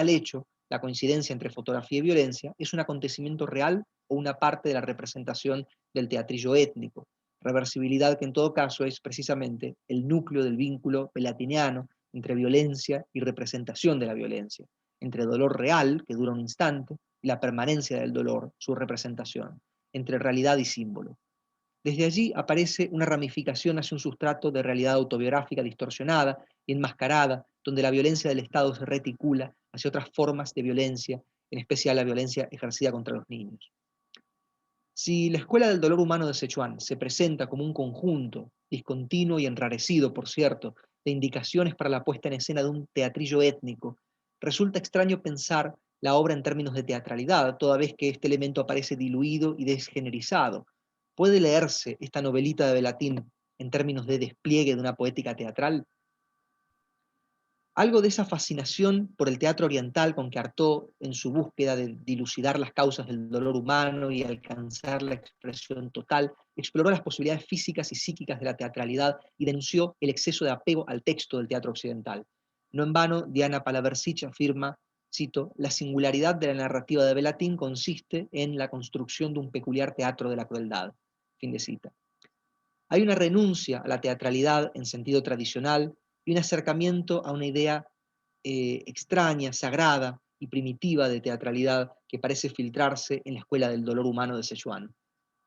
hecho, la coincidencia entre fotografía y violencia, es un acontecimiento real o una parte de la representación del teatrillo étnico, reversibilidad que en todo caso es precisamente el núcleo del vínculo velatiniano entre violencia y representación de la violencia, entre dolor real, que dura un instante, y la permanencia del dolor, su representación, entre realidad y símbolo. Desde allí aparece una ramificación hacia un sustrato de realidad autobiográfica distorsionada y enmascarada, donde la violencia del Estado se reticula hacia otras formas de violencia, en especial la violencia ejercida contra los niños. Si la Escuela del Dolor Humano de Sichuan se presenta como un conjunto, discontinuo y enrarecido, por cierto, de indicaciones para la puesta en escena de un teatrillo étnico, resulta extraño pensar la obra en términos de teatralidad, toda vez que este elemento aparece diluido y desgenerizado. ¿Puede leerse esta novelita de Velatin en términos de despliegue de una poética teatral? Algo de esa fascinación por el teatro oriental con que Artaud, en su búsqueda de dilucidar las causas del dolor humano y alcanzar la expresión total, exploró las posibilidades físicas y psíquicas de la teatralidad y denunció el exceso de apego al texto del teatro occidental. No en vano, Diana Palaversich afirma, cito, la singularidad de la narrativa de Velatin consiste en la construcción de un peculiar teatro de la crueldad. Fin de cita. Hay una renuncia a la teatralidad en sentido tradicional y un acercamiento a una idea extraña, sagrada y primitiva de teatralidad que parece filtrarse en la escuela del dolor humano de Sichuan.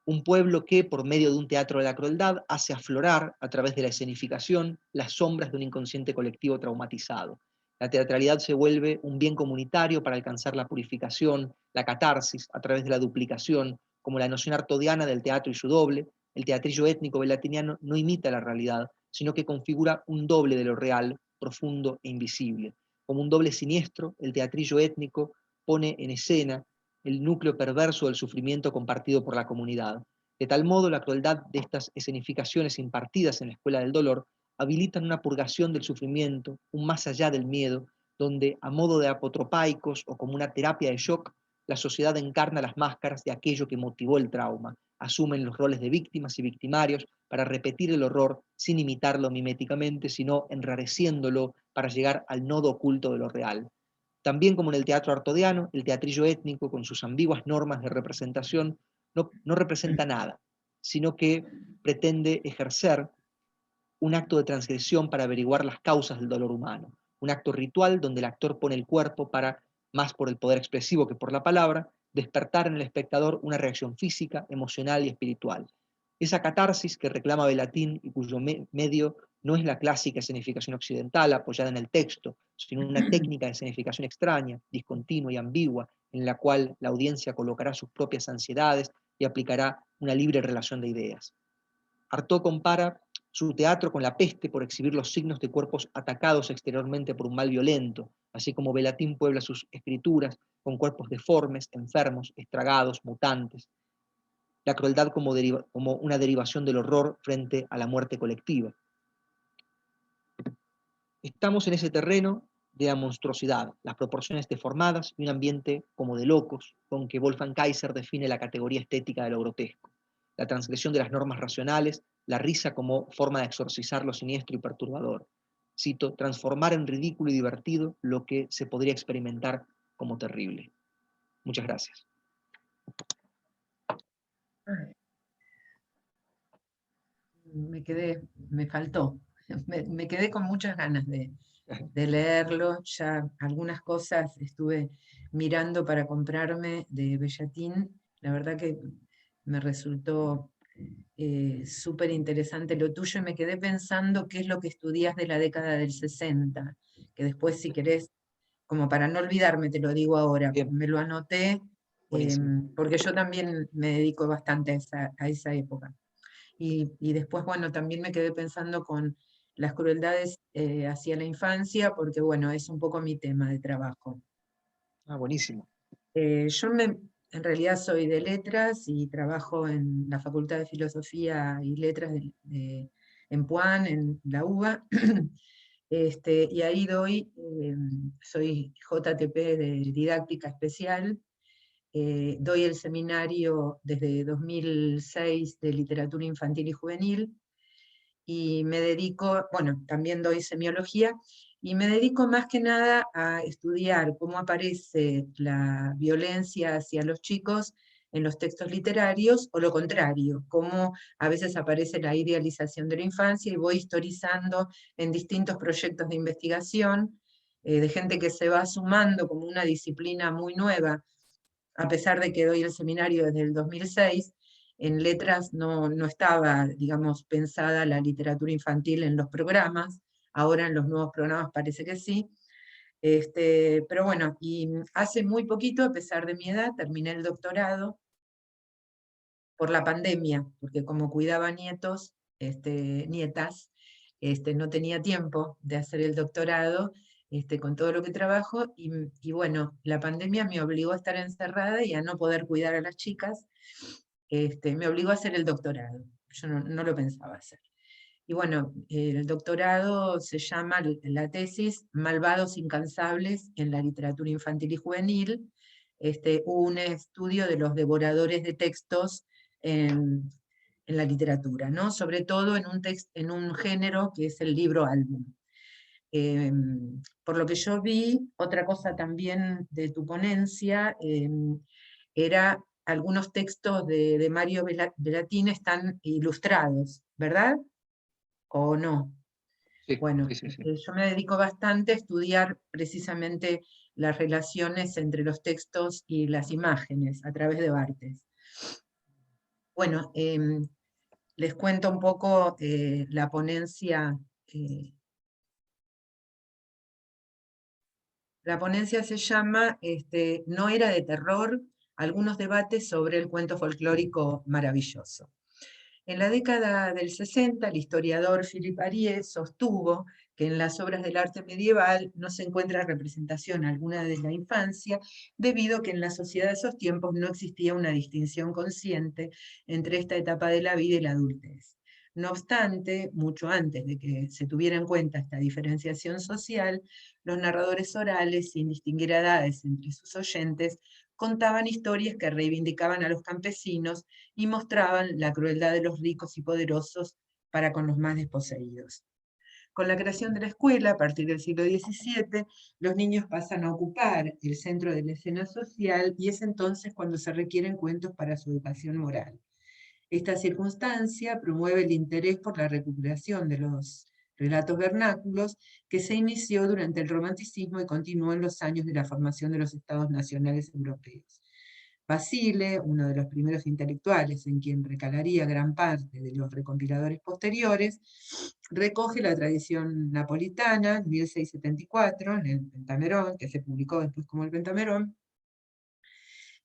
Un pueblo que, por medio de un teatro de la crueldad, hace aflorar, a través de la escenificación, las sombras de un inconsciente colectivo traumatizado. La teatralidad se vuelve un bien comunitario para alcanzar la purificación, la catarsis, a través de la duplicación, como la noción artodiana del teatro y su doble. El teatrillo étnico velatiniano no imita la realidad, sino que configura un doble de lo real, profundo e invisible. Como un doble siniestro, el teatrillo étnico pone en escena el núcleo perverso del sufrimiento compartido por la comunidad. De tal modo, la crueldad de estas escenificaciones impartidas en la escuela del dolor habilitan una purgación del sufrimiento, un más allá del miedo, donde, a modo de apotropaicos o como una terapia de shock, la sociedad encarna las máscaras de aquello que motivó el trauma, asumen los roles de víctimas y victimarios para repetir el horror sin imitarlo miméticamente, sino enrareciéndolo para llegar al nodo oculto de lo real. También como en el teatro artodiano, el teatrillo étnico, con sus ambiguas normas de representación, no representa nada, sino que pretende ejercer un acto de transgresión para averiguar las causas del dolor humano, un acto ritual donde el actor pone el cuerpo para, más por el poder expresivo que por la palabra, despertar en el espectador una reacción física, emocional y espiritual. Esa catarsis que reclama Velatin y cuyo medio no es la clásica escenificación occidental apoyada en el texto, sino una técnica de escenificación extraña, discontinua y ambigua, en la cual la audiencia colocará sus propias ansiedades y aplicará una libre relación de ideas. Artaud compara su teatro con la peste por exhibir los signos de cuerpos atacados exteriormente por un mal violento, así como Velatin puebla sus escrituras con cuerpos deformes, enfermos, estragados, mutantes. La crueldad como una derivación del horror frente a la muerte colectiva. Estamos en ese terreno de la monstruosidad, las proporciones deformadas y un ambiente como de locos, con que Wolfgang Kaiser define la categoría estética de lo grotesco. La transgresión de las normas racionales, la risa como forma de exorcizar lo siniestro y perturbador. Cito, transformar en ridículo y divertido lo que se podría experimentar como terrible. Muchas gracias. Me faltó. Me quedé con muchas ganas de leerlo. Ya algunas cosas estuve mirando para comprarme de Bellatín. La verdad que me resultó súper interesante lo tuyo y me quedé pensando qué es lo que estudias de la década del 60, que después si querés, como para no olvidarme, te lo digo ahora, Bien, me lo anoté, buenísimo. porque yo también me dedico bastante a esa época. Y después, bueno, también me quedé pensando con las crueldades hacia la infancia, porque bueno, es un poco mi tema de trabajo. Ah, buenísimo. En realidad soy de letras y trabajo en la Facultad de Filosofía y Letras en Puan, en la UBA. Y ahí soy JTP de didáctica especial, doy el seminario desde 2006 de literatura infantil y juvenil, y me dedico, bueno, también doy semiología, y me dedico más que nada a estudiar cómo aparece la violencia hacia los chicos en los textos literarios, o lo contrario, cómo a veces aparece la idealización de la infancia, y voy historizando en distintos proyectos de investigación, de gente que se va sumando como una disciplina muy nueva, a pesar de que doy el seminario desde el 2006, en letras no estaba, digamos, pensada la literatura infantil en los programas, ahora en los nuevos programas parece que sí. Pero bueno, y hace muy poquito, a pesar de mi edad, terminé el doctorado por la pandemia, porque como cuidaba nietos, nietas, no tenía tiempo de hacer el doctorado, con todo lo que trabajo, y bueno, la pandemia me obligó a estar encerrada y a no poder cuidar a las chicas, me obligó a hacer el doctorado. Yo no lo pensaba hacer. Y bueno, el doctorado se llama la tesis Malvados Incansables en la literatura infantil y juvenil, un estudio de los devoradores de textos en la literatura, ¿no? Sobre todo en un género que es el libro álbum. Por lo que yo vi, otra cosa también de tu ponencia, era algunos textos de Mario Bellatín están ilustrados, ¿verdad? ¿O no? Sí, Bueno, sí, sí, sí. yo me dedico bastante a estudiar precisamente las relaciones entre los textos y las imágenes a través de Barthes. Bueno, les cuento un poco la ponencia. La ponencia se llama No era de terror, algunos debates sobre el cuento folclórico maravilloso. En la década del 60, el historiador Philippe Ariès sostuvo que en las obras del arte medieval no se encuentra representación alguna de la infancia, debido a que en la sociedad de esos tiempos no existía una distinción consciente entre esta etapa de la vida y la adultez. No obstante, mucho antes de que se tuviera en cuenta esta diferenciación social, los narradores orales, sin distinguir edades entre sus oyentes, contaban historias que reivindicaban a los campesinos y mostraban la crueldad de los ricos y poderosos para con los más desposeídos. Con la creación de la escuela, a partir del siglo XVII, los niños pasan a ocupar el centro de la escena social, y es entonces cuando se requieren cuentos para su educación moral. Esta circunstancia promueve el interés por la recuperación de los relatos vernáculos, que se inició durante el Romanticismo y continuó en los años de la formación de los Estados nacionales europeos. Basile, uno de los primeros intelectuales en quien recalaría gran parte de los recompiladores posteriores, recoge la tradición napolitana, 1674, en el Pentamerón, que se publicó después como el Pentamerón.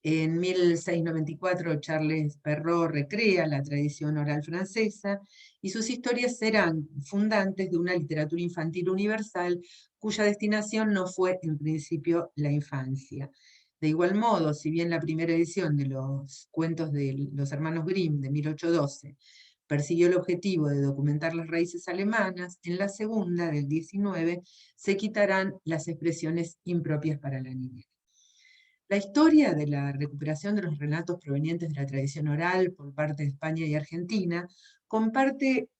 En 1694 Charles Perrault recrea la tradición oral francesa, y sus historias serán fundantes de una literatura infantil universal cuya destinación no fue en principio la infancia. De igual modo, si bien la primera edición de los cuentos de los hermanos Grimm de 1812 persiguió el objetivo de documentar las raíces alemanas, en la segunda, del 19, se quitarán las expresiones impropias para la niñez. La historia de la recuperación de los relatos provenientes de la tradición oral por parte de España y Argentina comparte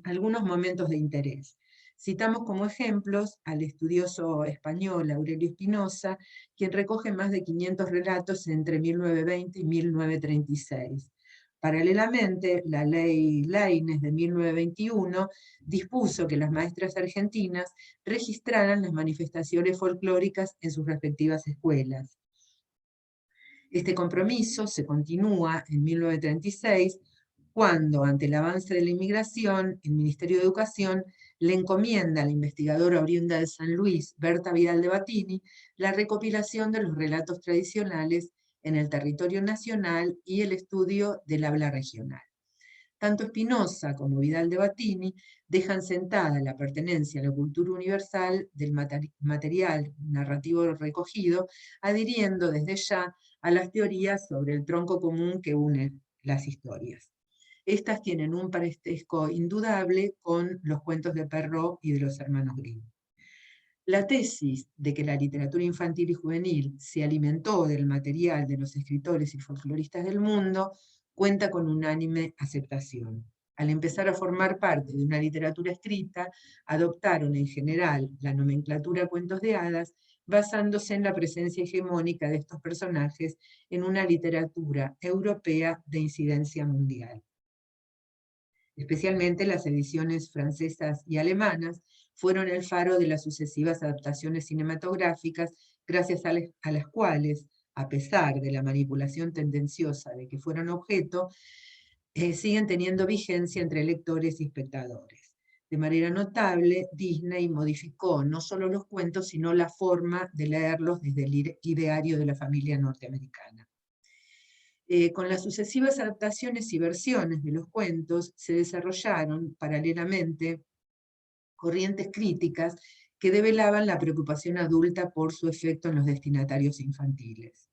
algunos momentos de interés. Citamos como ejemplos al estudioso español Aurelio Espinosa, quien recoge más de 500 relatos entre 1920 y 1936. Paralelamente, la ley Laínez de 1921 dispuso que las maestras argentinas registraran las manifestaciones folclóricas en sus respectivas escuelas. Este compromiso se continúa en 1936, cuando, ante el avance de la inmigración, el Ministerio de Educación le encomienda a la investigadora oriunda de San Luis, Berta Vidal de Batini, la recopilación de los relatos tradicionales en el territorio nacional y el estudio del habla regional. Tanto Espinosa como Vidal de Batini dejan sentada la pertenencia a la cultura universal del material narrativo recogido, adhiriendo desde ya a las teorías sobre el tronco común que une las historias. Estas tienen un parentesco indudable con los cuentos de Perrault y de los hermanos Grimm. La tesis de que la literatura infantil y juvenil se alimentó del material de los escritores y folcloristas del mundo cuenta con unánime aceptación. Al empezar a formar parte de una literatura escrita, adoptaron en general la nomenclatura cuentos de hadas, basándose en la presencia hegemónica de estos personajes en una literatura europea de incidencia mundial. Especialmente las ediciones francesas y alemanas fueron el faro de las sucesivas adaptaciones cinematográficas, gracias a las cuales, a pesar de la manipulación tendenciosa de que fueron objeto, siguen teniendo vigencia entre lectores y espectadores. De manera notable, Disney modificó no solo los cuentos, sino la forma de leerlos desde el ideario de la familia norteamericana. Con las sucesivas adaptaciones y versiones de los cuentos se desarrollaron paralelamente corrientes críticas que develaban la preocupación adulta por su efecto en los destinatarios infantiles.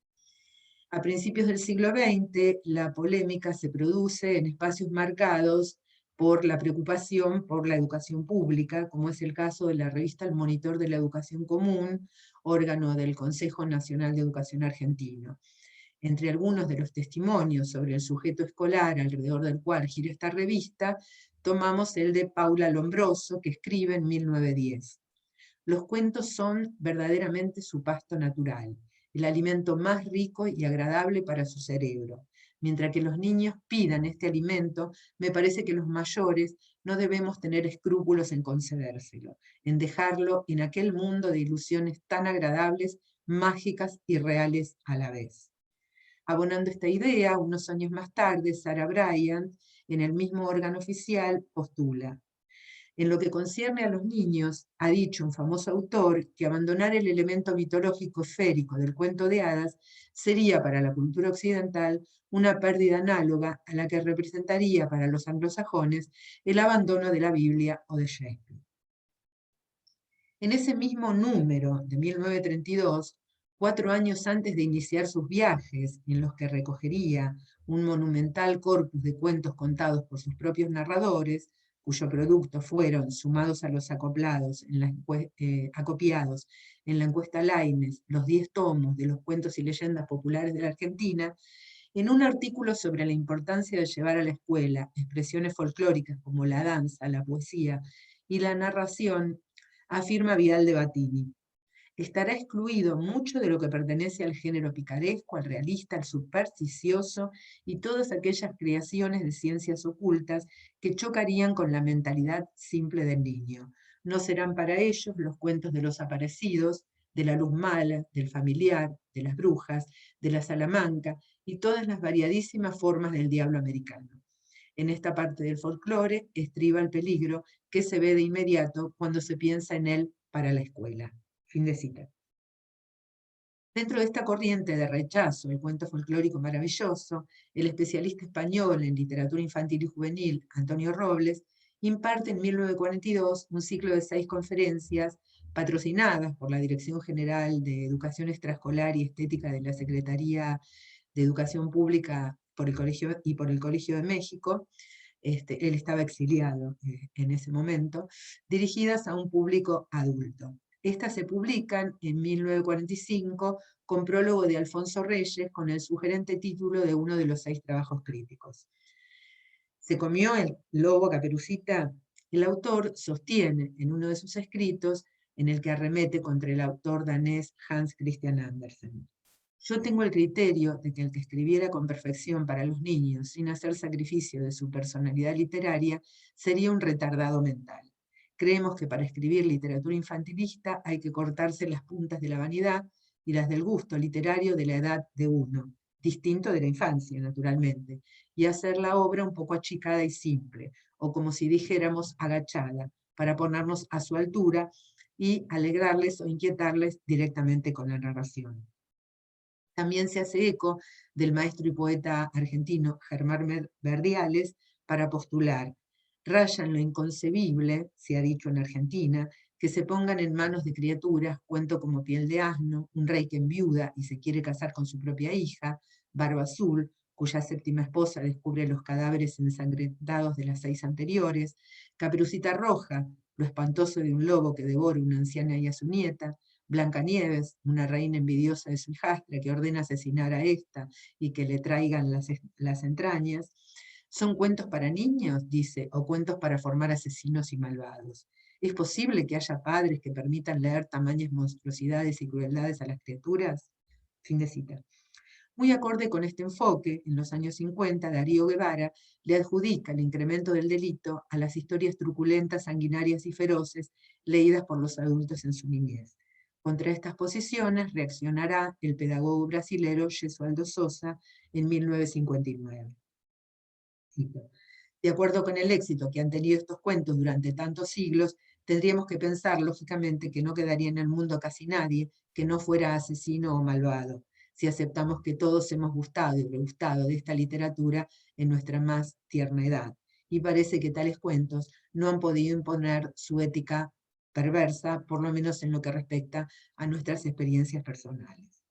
A principios del siglo XX, la polémica se produce en espacios marcados por la preocupación por la educación pública, como es el caso de la revista El Monitor de la Educación Común, órgano del Consejo Nacional de Educación Argentino. Entre algunos de los testimonios sobre el sujeto escolar alrededor del cual gira esta revista, tomamos el de Paula Lombroso, que escribe en 1910. Los cuentos son verdaderamente su pasto natural, el alimento más rico y agradable para su cerebro. Mientras que los niños pidan este alimento, me parece que los mayores no debemos tener escrúpulos en concedérselo, en dejarlo en aquel mundo de ilusiones tan agradables, mágicas y reales a la vez. Abonando esta idea, unos años más tarde, Sarah Bryant, en el mismo órgano oficial, postula: en lo que concierne a los niños, ha dicho un famoso autor que abandonar el elemento mitológico esférico del cuento de hadas sería para la cultura occidental una pérdida análoga a la que representaría para los anglosajones el abandono de la Biblia o de Shakespeare. En ese mismo número de 1932, 4 años antes de iniciar sus viajes, en los que recogería un monumental corpus de cuentos contados por sus propios narradores, cuyo producto fueron sumados a los acopiados en la encuesta Laínez, los 10 tomos de los cuentos y leyendas populares de la Argentina, en un artículo sobre la importancia de llevar a la escuela expresiones folclóricas como la danza, la poesía y la narración, afirma Vidal de Batini: estará excluido mucho de lo que pertenece al género picaresco, al realista, al supersticioso y todas aquellas creaciones de ciencias ocultas que chocarían con la mentalidad simple del niño. No serán para ellos los cuentos de los aparecidos, de la luz mala, del familiar, de las brujas, de la salamanca y todas las variadísimas formas del diablo americano. En esta parte del folclore estriba el peligro que se ve de inmediato cuando se piensa en él para la escuela. Fin de cita. Dentro de esta corriente de rechazo al cuento folclórico maravilloso, el especialista español en literatura infantil y juvenil, Antonio Robles, imparte en 1942 un ciclo de 6 conferencias patrocinadas por la Dirección General de Educación Extraescolar y Estética de la Secretaría de Educación Pública por el Colegio de México. Él estaba exiliado en ese momento, dirigidas a un público adulto. Estas se publican en 1945 con prólogo de Alfonso Reyes con el sugerente título de uno de los 6 trabajos críticos. ¿Se comió el lobo Caperucita El autor sostiene en uno de sus escritos, en el que arremete contra el autor danés Hans Christian Andersen: yo tengo el criterio de que el que escribiera con perfección para los niños, sin hacer sacrificio de su personalidad literaria, sería un retardado mental. Creemos que para escribir literatura infantilista hay que cortarse las puntas de la vanidad y las del gusto literario de la edad de uno, distinto de la infancia, naturalmente, y hacer la obra un poco achicada y simple, o como si dijéramos agachada, para ponernos a su altura y alegrarles o inquietarles directamente con la narración. También se hace eco del maestro y poeta argentino Germán Verdiales para postular: raya en lo inconcebible, se ha dicho en Argentina, que se pongan en manos de criaturas cuento como Piel de asno, un rey que enviuda y se quiere casar con su propia hija, Barba Azul, cuya séptima esposa descubre los cadáveres ensangrentados de las 6 anteriores, Caperucita Roja, lo espantoso de un lobo que devora a una anciana y a su nieta, Blancanieves, una reina envidiosa de su hijastra que ordena asesinar a esta y que le traigan las entrañas. ¿Son cuentos para niños, dice, o cuentos para formar asesinos y malvados? ¿Es posible que haya padres que permitan leer tamañas monstruosidades y crueldades a las criaturas? Fin de cita. Muy acorde con este enfoque, en los años 50, Darío Guevara le adjudica el incremento del delito a las historias truculentas, sanguinarias y feroces leídas por los adultos en su niñez. Contra estas posiciones reaccionará el pedagogo brasilero Gesualdo Sosa en 1959. De acuerdo con el éxito que han tenido estos cuentos durante tantos siglos, tendríamos que pensar, lógicamente, que no quedaría en el mundo casi nadie que no fuera asesino o malvado, si aceptamos que todos hemos gustado y regustado de esta literatura en nuestra más tierna edad. Y parece que tales cuentos no han podido imponer su ética perversa, por lo menos en lo que respecta a nuestras experiencias personales.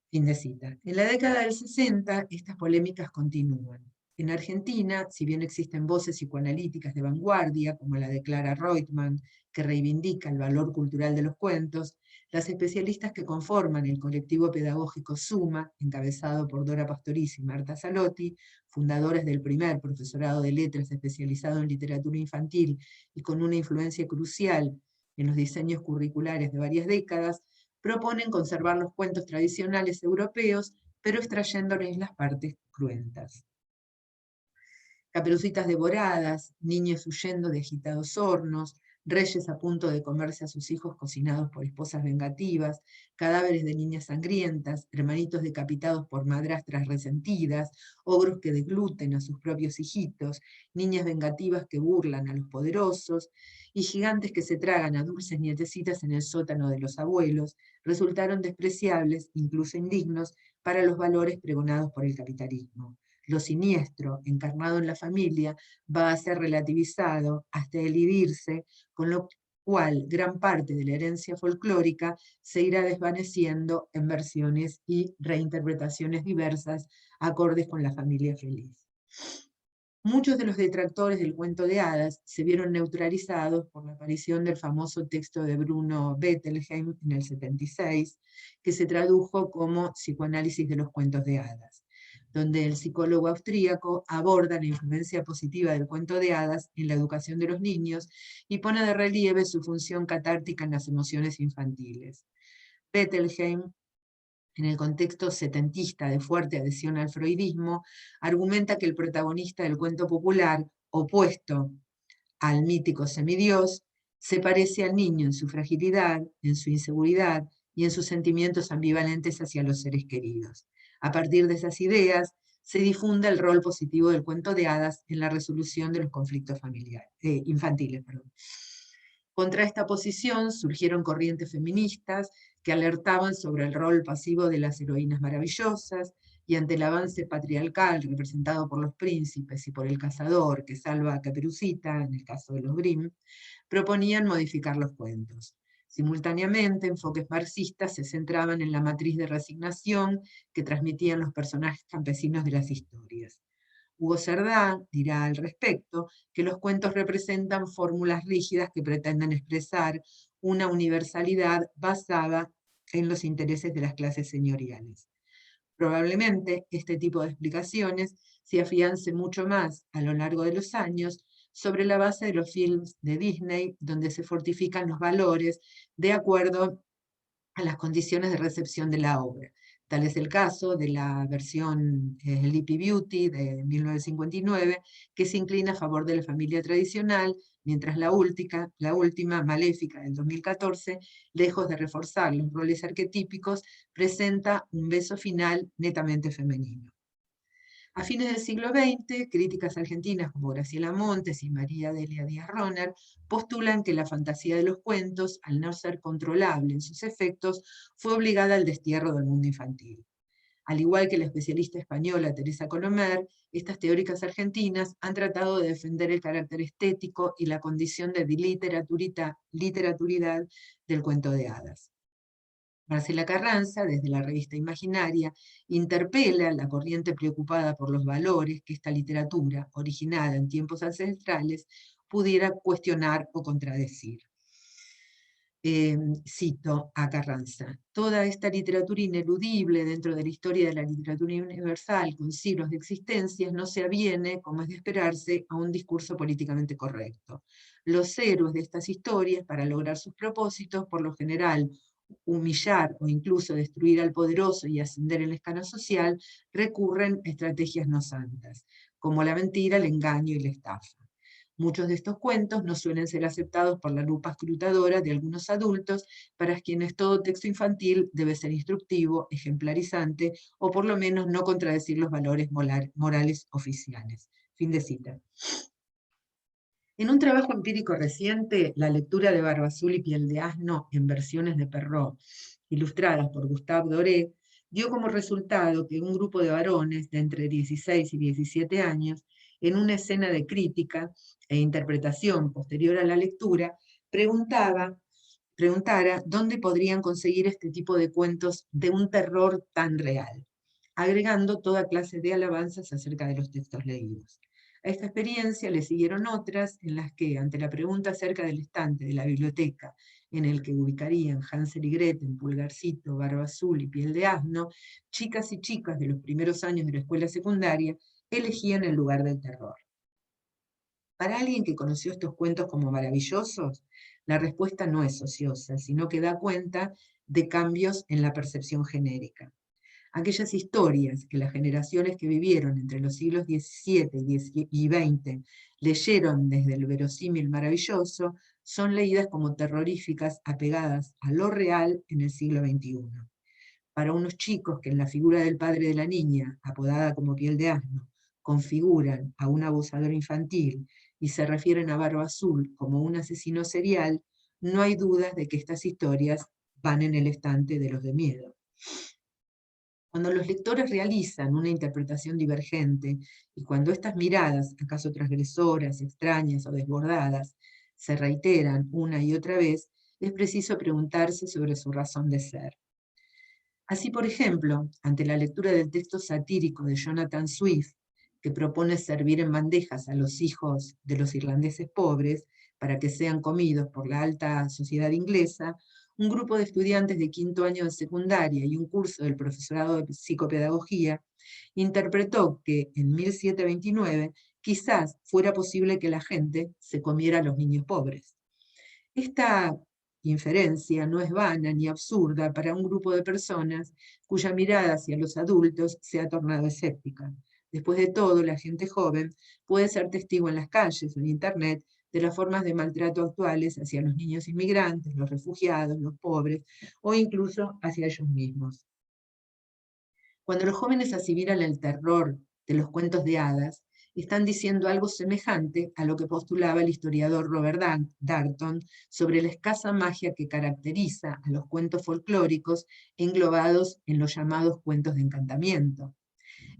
Fin de cita. En la década del 60, estas polémicas continúan. En Argentina, si bien existen voces psicoanalíticas de vanguardia, como la de Clara Reutemann, que reivindica el valor cultural de los cuentos, las especialistas que conforman el colectivo pedagógico SUMA, encabezado por Dora Pastoriza y Marta Salotti, fundadoras del primer profesorado de letras especializado en literatura infantil y con una influencia crucial en los diseños curriculares de varias décadas, proponen conservar los cuentos tradicionales europeos, pero extrayéndoles las partes cruentas. Caperucitas devoradas, niños huyendo de agitados hornos, reyes a punto de comerse a sus hijos cocinados por esposas vengativas, cadáveres de niñas sangrientas, hermanitos decapitados por madrastras resentidas, ogros que degluten a sus propios hijitos, niñas vengativas que burlan a los poderosos, y gigantes que se tragan a dulces nietecitas en el sótano de los abuelos, resultaron despreciables, incluso indignos, para los valores pregonados por el capitalismo. Lo siniestro, encarnado en la familia, va a ser relativizado hasta elidirse, con lo cual gran parte de la herencia folclórica se irá desvaneciendo en versiones y reinterpretaciones diversas, acordes con la familia feliz. Muchos de los detractores del cuento de hadas se vieron neutralizados por la aparición del famoso texto de Bruno Bettelheim en el 76, que se tradujo como Psicoanálisis de los cuentos de hadas, donde el psicólogo austríaco aborda la influencia positiva del cuento de hadas en la educación de los niños y pone de relieve su función catártica en las emociones infantiles. Bettelheim, en el contexto setentista de fuerte adhesión al freudismo, argumenta que el protagonista del cuento popular, opuesto al mítico semidios, se parece al niño en su fragilidad, en su inseguridad y en sus sentimientos ambivalentes hacia los seres queridos. A partir de esas ideas, se difunde el rol positivo del cuento de hadas en la resolución de los conflictos infantiles. Contra esta posición surgieron corrientes feministas que alertaban sobre el rol pasivo de las heroínas maravillosas, y ante el avance patriarcal representado por los príncipes y por el cazador que salva a Caperucita, en el caso de los Grimm, proponían modificar los cuentos. Simultáneamente, enfoques marxistas se centraban en la matriz de resignación que transmitían los personajes campesinos de las historias. Hugo Cerdá dirá al respecto que los cuentos representan fórmulas rígidas que pretenden expresar una universalidad basada en los intereses de las clases señoriales. Probablemente este tipo de explicaciones se afiance mucho más a lo largo de los años sobre la base de los films de Disney, donde se fortifican los valores de acuerdo a las condiciones de recepción de la obra. Tal es el caso de la versión Sleepy Beauty de 1959, que se inclina a favor de la familia tradicional, mientras la última, Maléfica, del 2014, lejos de reforzar los roles arquetípicos, presenta un beso final netamente femenino. A fines del siglo XX, críticas argentinas como Graciela Montes y María Delia Díaz-Roner postulan que la fantasía de los cuentos, al no ser controlable en sus efectos, fue obligada al destierro del mundo infantil. Al igual que la especialista española Teresa Colomer, estas teóricas argentinas han tratado de defender el carácter estético y la condición de literaturidad del cuento de hadas. Marcela Carranza, desde la revista Imaginaria, interpela la corriente preocupada por los valores que esta literatura, originada en tiempos ancestrales, pudiera cuestionar o contradecir. Cito a Carranza: toda esta literatura ineludible dentro de la historia de la literatura universal, con siglos de existencias, no se aviene, como es de esperarse, a un discurso políticamente correcto. Los héroes de estas historias, para lograr sus propósitos, por lo general, humillar o incluso destruir al poderoso y ascender en la escala social, recurren a estrategias no santas, como la mentira, el engaño y la estafa. Muchos de estos cuentos no suelen ser aceptados por la lupa escrutadora de algunos adultos, para quienes todo texto infantil debe ser instructivo, ejemplarizante, o por lo menos no contradecir los valores morales oficiales. Fin de cita. En un trabajo empírico reciente, la lectura de Barba Azul y Piel de Asno en versiones de Perrault, ilustradas por Gustave Doré, dio como resultado que un grupo de varones de entre 16 y 17 años, en una escena de crítica e interpretación posterior a la lectura, preguntara dónde podrían conseguir este tipo de cuentos de un terror tan real, agregando toda clase de alabanzas acerca de los textos leídos. A esta experiencia le siguieron otras en las que, ante la pregunta acerca del estante de la biblioteca en el que ubicarían Hansel y Gretel, Pulgarcito, Barba Azul y Piel de Asno, chicas y chicas de los primeros años de la escuela secundaria elegían el lugar del terror. Para alguien que conoció estos cuentos como maravillosos, la respuesta no es ociosa, sino que da cuenta de cambios en la percepción genérica. Aquellas historias que las generaciones que vivieron entre los siglos XVII y XX leyeron desde el verosímil maravilloso, son leídas como terroríficas apegadas a lo real en el siglo XXI. Para unos chicos que en la figura del padre de la niña, apodada como Piel de Asno, configuran a un abusador infantil y se refieren a Barba Azul como un asesino serial, no hay dudas de que estas historias van en el estante de los de miedo. Cuando los lectores realizan una interpretación divergente y cuando estas miradas, acaso transgresoras, extrañas o desbordadas, se reiteran una y otra vez, es preciso preguntarse sobre su razón de ser. Así, por ejemplo, ante la lectura del texto satírico de Jonathan Swift, que propone servir en bandejas a los hijos de los irlandeses pobres para que sean comidos por la alta sociedad inglesa, un grupo de estudiantes de quinto año de secundaria y un curso del profesorado de psicopedagogía interpretó que en 1729 quizás fuera posible que la gente se comiera a los niños pobres. Esta inferencia no es vana ni absurda para un grupo de personas cuya mirada hacia los adultos se ha tornado escéptica. Después de todo, la gente joven puede ser testigo en las calles o en Internet de las formas de maltrato actuales hacia los niños inmigrantes, los refugiados, los pobres, o incluso hacia ellos mismos. Cuando los jóvenes asimilan el terror de los cuentos de hadas, están diciendo algo semejante a lo que postulaba el historiador Robert Darnton sobre la escasa magia que caracteriza a los cuentos folclóricos englobados en los llamados cuentos de encantamiento.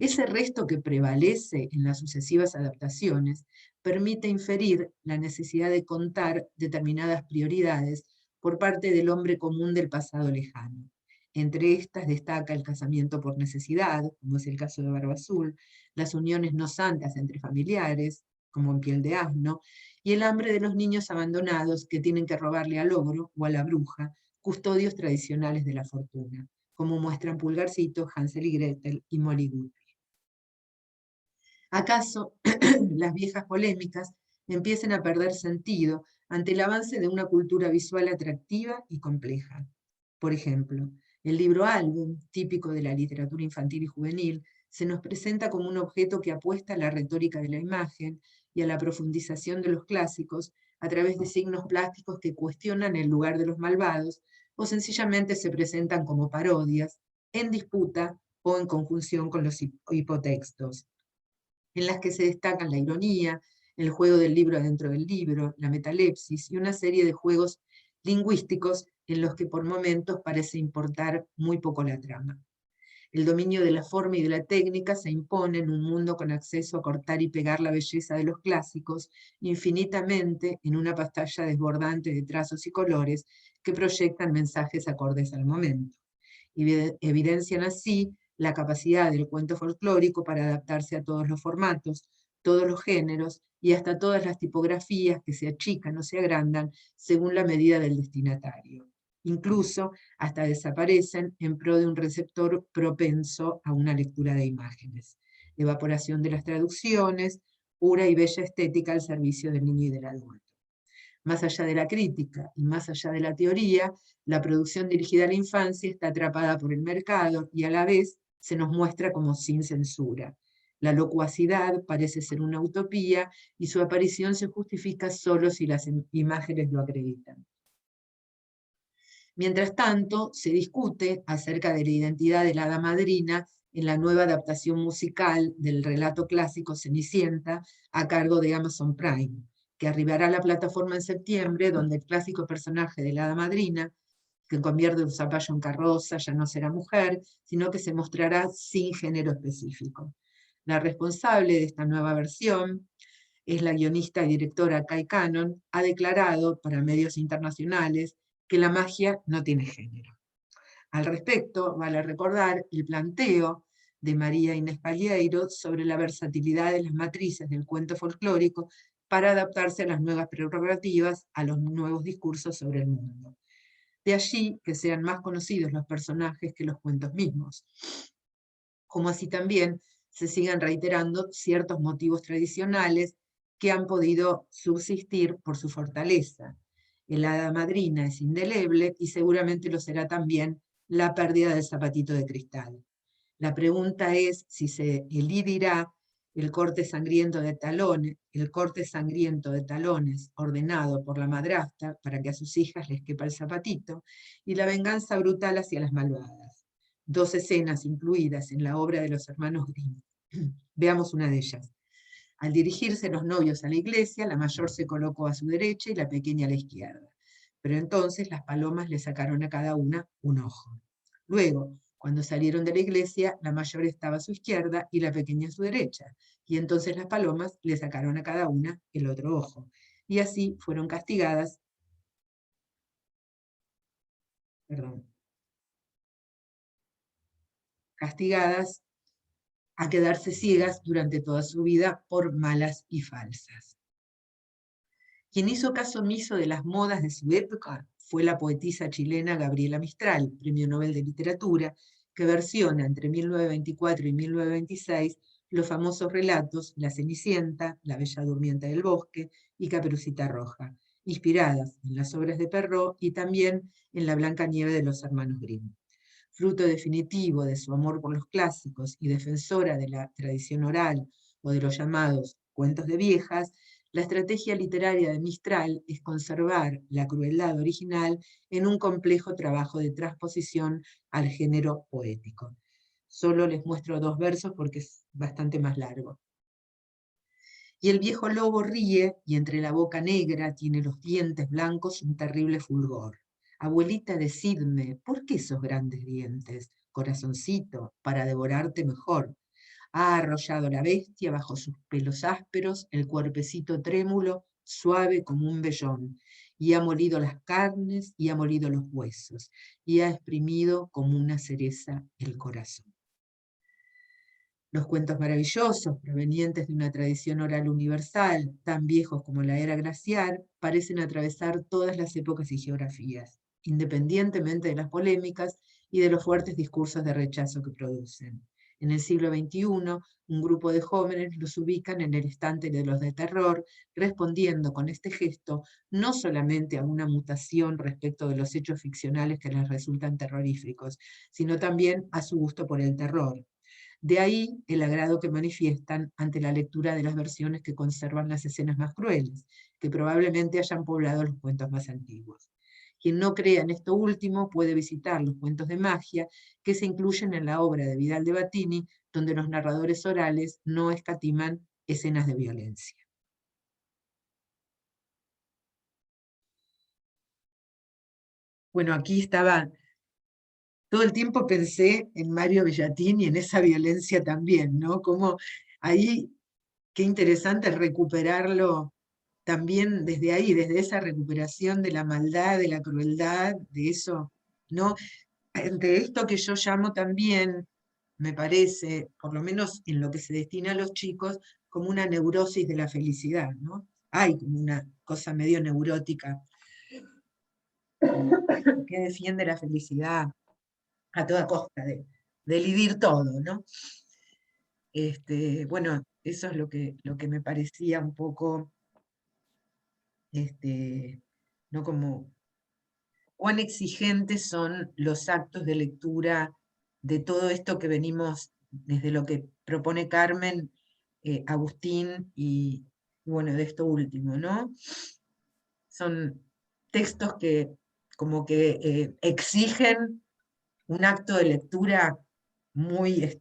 Ese resto que prevalece en las sucesivas adaptaciones permite inferir la necesidad de contar determinadas prioridades por parte del hombre común del pasado lejano. Entre estas destaca el casamiento por necesidad, como es el caso de Barba Azul, las uniones no santas entre familiares, como en Piel de Asno, y el hambre de los niños abandonados que tienen que robarle al ogro o a la bruja, custodios tradicionales de la fortuna, como muestran Pulgarcito, Hansel y Gretel y Molly Woodley. ¿Acaso las viejas polémicas empiecen a perder sentido ante el avance de una cultura visual atractiva y compleja. Por ejemplo, el libro álbum, típico de la literatura infantil y juvenil, se nos presenta como un objeto que apuesta a la retórica de la imagen y a la profundización de los clásicos a través de signos plásticos que cuestionan el lugar de los malvados o sencillamente se presentan como parodias, en disputa o en conjunción con los hipotextos, en las que se destacan la ironía, el juego del libro dentro del libro, la metalepsis y una serie de juegos lingüísticos en los que por momentos parece importar muy poco la trama. El dominio de la forma y de la técnica se impone en un mundo con acceso a cortar y pegar la belleza de los clásicos infinitamente en una pantalla desbordante de trazos y colores que proyectan mensajes acordes al momento. Y evidencian así la capacidad del cuento folclórico para adaptarse a todos los formatos, todos los géneros y hasta todas las tipografías que se achican o se agrandan según la medida del destinatario. Incluso hasta desaparecen en pro de un receptor propenso a una lectura de imágenes. Evaporación de las traducciones, pura y bella estética al servicio del niño y del adulto. Más allá de la crítica y más allá de la teoría, la producción dirigida a la infancia está atrapada por el mercado y a la vez se nos muestra como sin censura. La locuacidad parece ser una utopía y su aparición se justifica solo si las imágenes lo acreditan. Mientras tanto, se discute acerca de la identidad de la hada madrina en la nueva adaptación musical del relato clásico Cenicienta a cargo de Amazon Prime, que arribará a la plataforma en septiembre, donde el clásico personaje de la hada madrina, que convierte un zapallo en carroza, ya no será mujer, sino que se mostrará sin género específico. La responsable de esta nueva versión es la guionista y directora Kai Cannon, ha declarado para medios internacionales que la magia no tiene género. Al respecto, vale recordar el planteo de María Inés Palieiro sobre la versatilidad de las matrices del cuento folclórico para adaptarse a las nuevas prerrogativas, a los nuevos discursos sobre el mundo. De allí que sean más conocidos los personajes que los cuentos mismos, como así también se sigan reiterando ciertos motivos tradicionales que han podido subsistir por su fortaleza. El hada madrina es indeleble y seguramente lo será también la pérdida del zapatito de cristal. La pregunta es si se elidirá el corte sangriento de talones ordenado por la madrastra para que a sus hijas les quepa el zapatito, y la venganza brutal hacia las malvadas. Dos escenas incluidas en la obra de los hermanos Grimm. Veamos una de ellas. Al dirigirse los novios a la iglesia, la mayor se colocó a su derecha y la pequeña a la izquierda. Pero entonces las palomas le sacaron a cada una un ojo. Luego, cuando salieron de la iglesia, la mayor estaba a su izquierda y la pequeña a su derecha. Y entonces las palomas le sacaron a cada una el otro ojo. Y así fueron castigadas. Castigadas a quedarse ciegas durante toda su vida por malas y falsas. Quien hizo caso omiso de las modas de su época fue la poetisa chilena Gabriela Mistral, Premio Nobel de Literatura, que versiona entre 1924 y 1926 los famosos relatos La Cenicienta, La Bella Durmiente del Bosque y Caperucita Roja, inspiradas en las obras de Perrault y también en La Blanca Nieve de los hermanos Grimm. Fruto definitivo de su amor por los clásicos y defensora de la tradición oral o de los llamados cuentos de viejas, la estrategia literaria de Mistral es conservar la crueldad original en un complejo trabajo de transposición al género poético. Solo les muestro dos versos porque es bastante más largo. Y el viejo lobo ríe, y entre la boca negra tiene los dientes blancos un terrible fulgor. Abuelita, decidme, ¿por qué esos grandes dientes? Corazoncito, para devorarte mejor. Ha arrollado la bestia bajo sus pelos ásperos, el cuerpecito trémulo, suave como un vellón, y ha molido las carnes, y ha molido los huesos, y ha exprimido como una cereza el corazón. Los cuentos maravillosos, provenientes de una tradición oral universal, tan viejos como la era glacial, parecen atravesar todas las épocas y geografías, independientemente de las polémicas y de los fuertes discursos de rechazo que producen. En el siglo XXI, un grupo de jóvenes los ubican en el estante de los de terror, respondiendo con este gesto no solamente a una mutación respecto de los hechos ficcionales que les resultan terroríficos, sino también a su gusto por el terror. De ahí el agrado que manifiestan ante la lectura de las versiones que conservan las escenas más crueles, que probablemente hayan poblado los cuentos más antiguos. Quien no crea en esto último puede visitar los cuentos de magia que se incluyen en la obra de Vidal de Battini, donde los narradores orales no escatiman escenas de violencia. Bueno, aquí estaba, todo el tiempo pensé en Mario Bellatín y en esa violencia también, ¿no? Como ahí, qué interesante recuperarlo también desde ahí, desde esa recuperación de la maldad, de la crueldad, de eso, ¿no? Entre esto que yo llamo también, me parece, por lo menos en lo que se destina a los chicos, como una neurosis de la felicidad, ¿no? Hay como una cosa medio neurótica que defiende la felicidad a toda costa, de vivir todo, ¿no? Bueno, eso es lo que me parecía un poco, ¿no? Como cuán exigentes son los actos de lectura de todo esto que venimos, desde lo que propone Carmen, Agustín y bueno, de esto último, ¿no? Son textos que como que exigen un acto de lectura muy,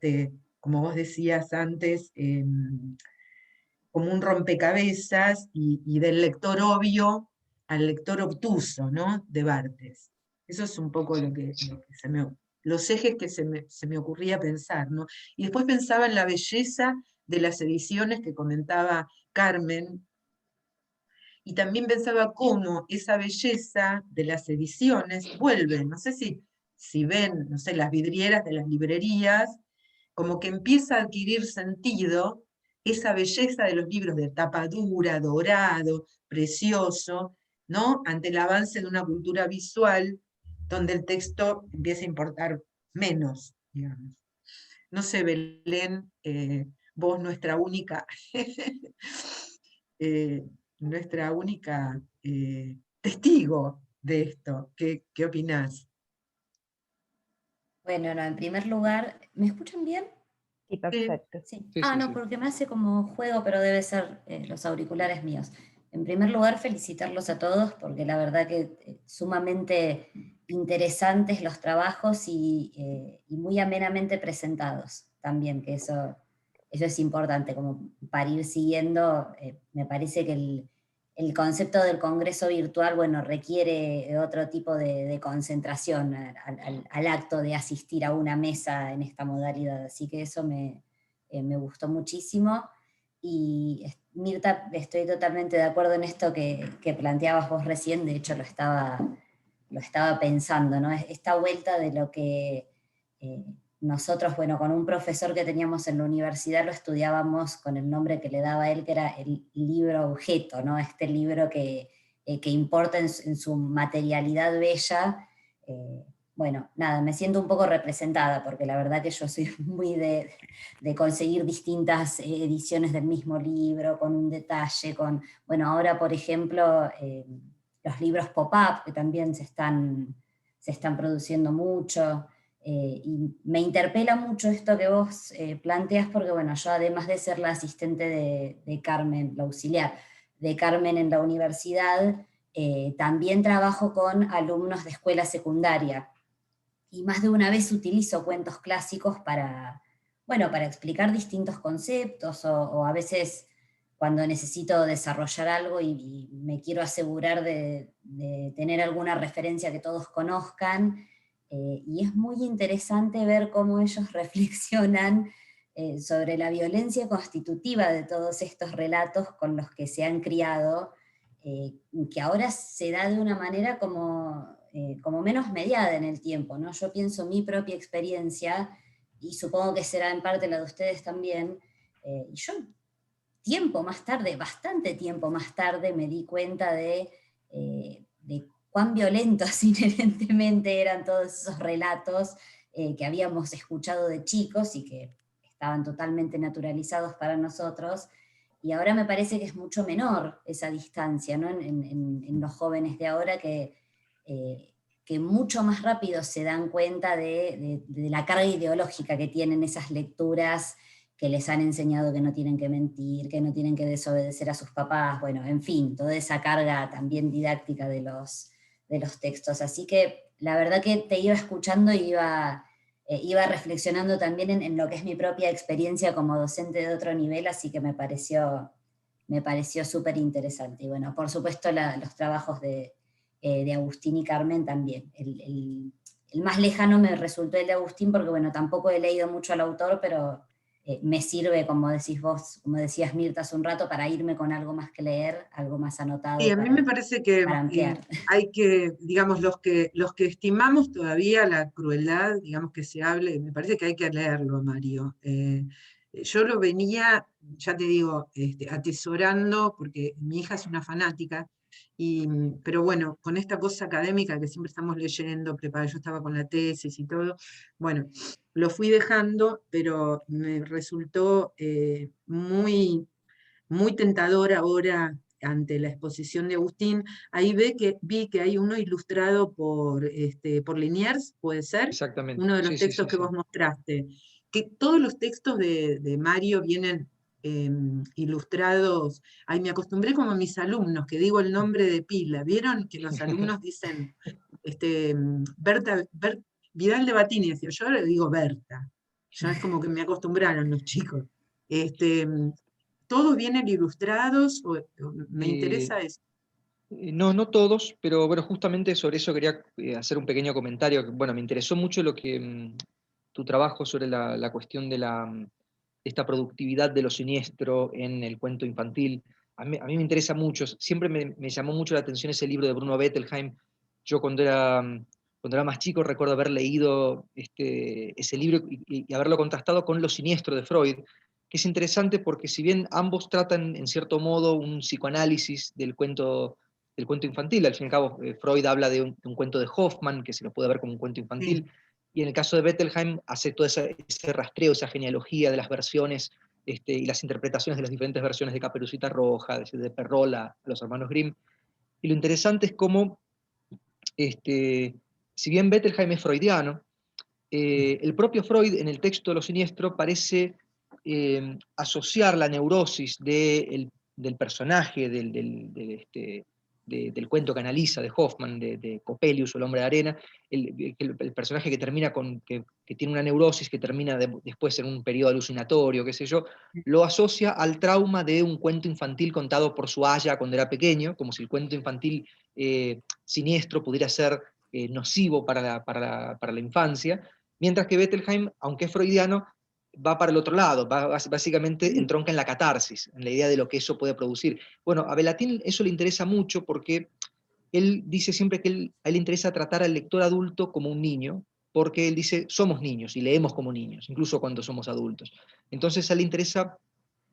como vos decías antes, como un rompecabezas y del lector obvio al lector obtuso, ¿no? De Barthes. Eso es un poco lo que los ejes que se me ocurría pensar, ¿no? Y después pensaba en la belleza de las ediciones que comentaba Carmen, y también pensaba cómo esa belleza de las ediciones vuelve, no sé si ven, no sé, las vidrieras de las librerías, como que empieza a adquirir sentido esa belleza de los libros de tapa dura, dorado, precioso, ¿no? Ante el avance de una cultura visual donde el texto empieza a importar menos, digamos. No sé, Belén, vos eh, nuestra única testigo de esto. ¿Qué opinás? Bueno, no, en primer lugar, ¿me escuchan bien? Sí, perfecto. Sí. Sí, Ah, sí, no, sí. porque me hace como juego, pero debe ser los auriculares míos. En primer lugar, felicitarlos a todos, porque la verdad que sumamente interesantes los trabajos y muy amenamente presentados también, que eso es importante, como para ir siguiendo. Me parece que el concepto del congreso virtual, bueno, requiere otro tipo de concentración al acto de asistir a una mesa en esta modalidad, así que eso me gustó muchísimo. Y Mirta, estoy totalmente de acuerdo en esto que planteabas vos recién, de hecho lo estaba pensando, ¿no? Esta vuelta de lo que nosotros, bueno, con un profesor que teníamos en la universidad lo estudiábamos con el nombre que le daba él, que era el libro objeto, ¿no? Este libro que importa en su materialidad bella. Bueno, nada, me siento un poco representada, porque la verdad que yo soy muy de conseguir distintas ediciones del mismo libro, con un detalle, bueno, ahora por ejemplo, los libros pop-up, que también se están produciendo mucho, y me interpela mucho esto que vos planteas, porque bueno, yo además de ser la asistente de Carmen, la auxiliar de Carmen en la universidad, también trabajo con alumnos de escuela secundaria, y más de una vez utilizo cuentos clásicos para explicar distintos conceptos, o a veces cuando necesito desarrollar algo y me quiero asegurar de tener alguna referencia que todos conozcan, y es muy interesante ver cómo ellos reflexionan sobre la violencia constitutiva de todos estos relatos con los que se han criado, que ahora se da de una manera como menos mediada en el tiempo, ¿no? Yo pienso mi propia experiencia, y supongo que será en parte la de ustedes también, y yo tiempo más tarde, bastante tiempo más tarde, me di cuenta de cuán violentos inherentemente eran todos esos relatos que habíamos escuchado de chicos y que estaban totalmente naturalizados para nosotros, y ahora me parece que es mucho menor esa distancia, ¿no? En los jóvenes de ahora que mucho más rápido se dan cuenta de la carga ideológica que tienen esas lecturas que les han enseñado que no tienen que mentir, que no tienen que desobedecer a sus papás, bueno, en fin, toda esa carga también didáctica de los textos. Así que la verdad que te iba escuchando y iba reflexionando también en lo que es mi propia experiencia como docente de otro nivel, así que me pareció súper interesante. Y bueno, por supuesto los trabajos de Agustín y Carmen también. El más lejano me resultó el de Agustín porque bueno, tampoco he leído mucho al autor, pero me sirve, como decís vos, como decías Mirta hace un rato, para irme con algo más que leer, algo más anotado Y a mí me parece que para ampliar. hay que, digamos, los que estimamos todavía la crueldad, digamos que se hable, me parece que hay que leerlo, Mario. Yo lo venía, ya te digo, atesorando, porque mi hija es una fanática, pero bueno, con esta cosa académica que siempre estamos leyendo, yo estaba con la tesis y todo, bueno, lo fui dejando, pero me resultó muy, muy tentador ahora ante la exposición de Agustín. Ahí vi que hay uno ilustrado por Liniers, ¿puede ser? Exactamente, Uno de los sí, sí, textos sí, que sí. vos mostraste. Que todos los textos de Mario vienen ilustrados. Ay, me acostumbré como a mis alumnos, que digo el nombre de pila. ¿Vieron que los alumnos dicen Vidal de Batini? Decía, yo le digo Berta. Ya es como que me acostumbraron los chicos. Este, ¿Todos vienen ilustrados? Me Eh, interesa eso. no, no todos, pero bueno, justamente sobre eso quería hacer un pequeño comentario. Bueno, me interesó mucho lo que tu trabajo sobre la cuestión de esta productividad de lo siniestro en el cuento infantil. A mí me interesa mucho, siempre me llamó mucho la atención ese libro de Bruno Bettelheim. Yo cuando era más chico recuerdo haber leído ese libro y haberlo contrastado con Lo siniestro de Freud, que es interesante porque si bien ambos tratan en cierto modo un psicoanálisis del cuento infantil, al fin y al cabo Freud habla de un cuento de Hoffmann, que se lo puede ver como un cuento Sí. infantil, y en el caso de Bettelheim hace todo ese rastreo, esa genealogía de las versiones y las interpretaciones de las diferentes versiones de Caperucita Roja, de Perrault a los hermanos Grimm. Y lo interesante es cómo, si bien Bettelheim es freudiano, el propio Freud en el texto de Lo siniestro parece asociar la neurosis del personaje del cuento que analiza de Hoffmann, de Coppelius o El hombre de arena, el personaje que termina que tiene una neurosis que termina después en un periodo alucinatorio, qué sé yo, lo asocia al trauma de un cuento infantil contado por su aya cuando era pequeño, como si el cuento infantil siniestro pudiera ser nocivo para la infancia, mientras que Bettelheim, aunque es freudiano, va para el otro lado, básicamente Sí. entronca en la catarsis, en la idea de lo que eso puede producir. Bueno, a Belatín eso le interesa mucho porque él dice siempre que a él le interesa tratar al lector adulto como un niño, porque él dice, somos niños y leemos como niños, incluso cuando somos adultos. Entonces a él le interesa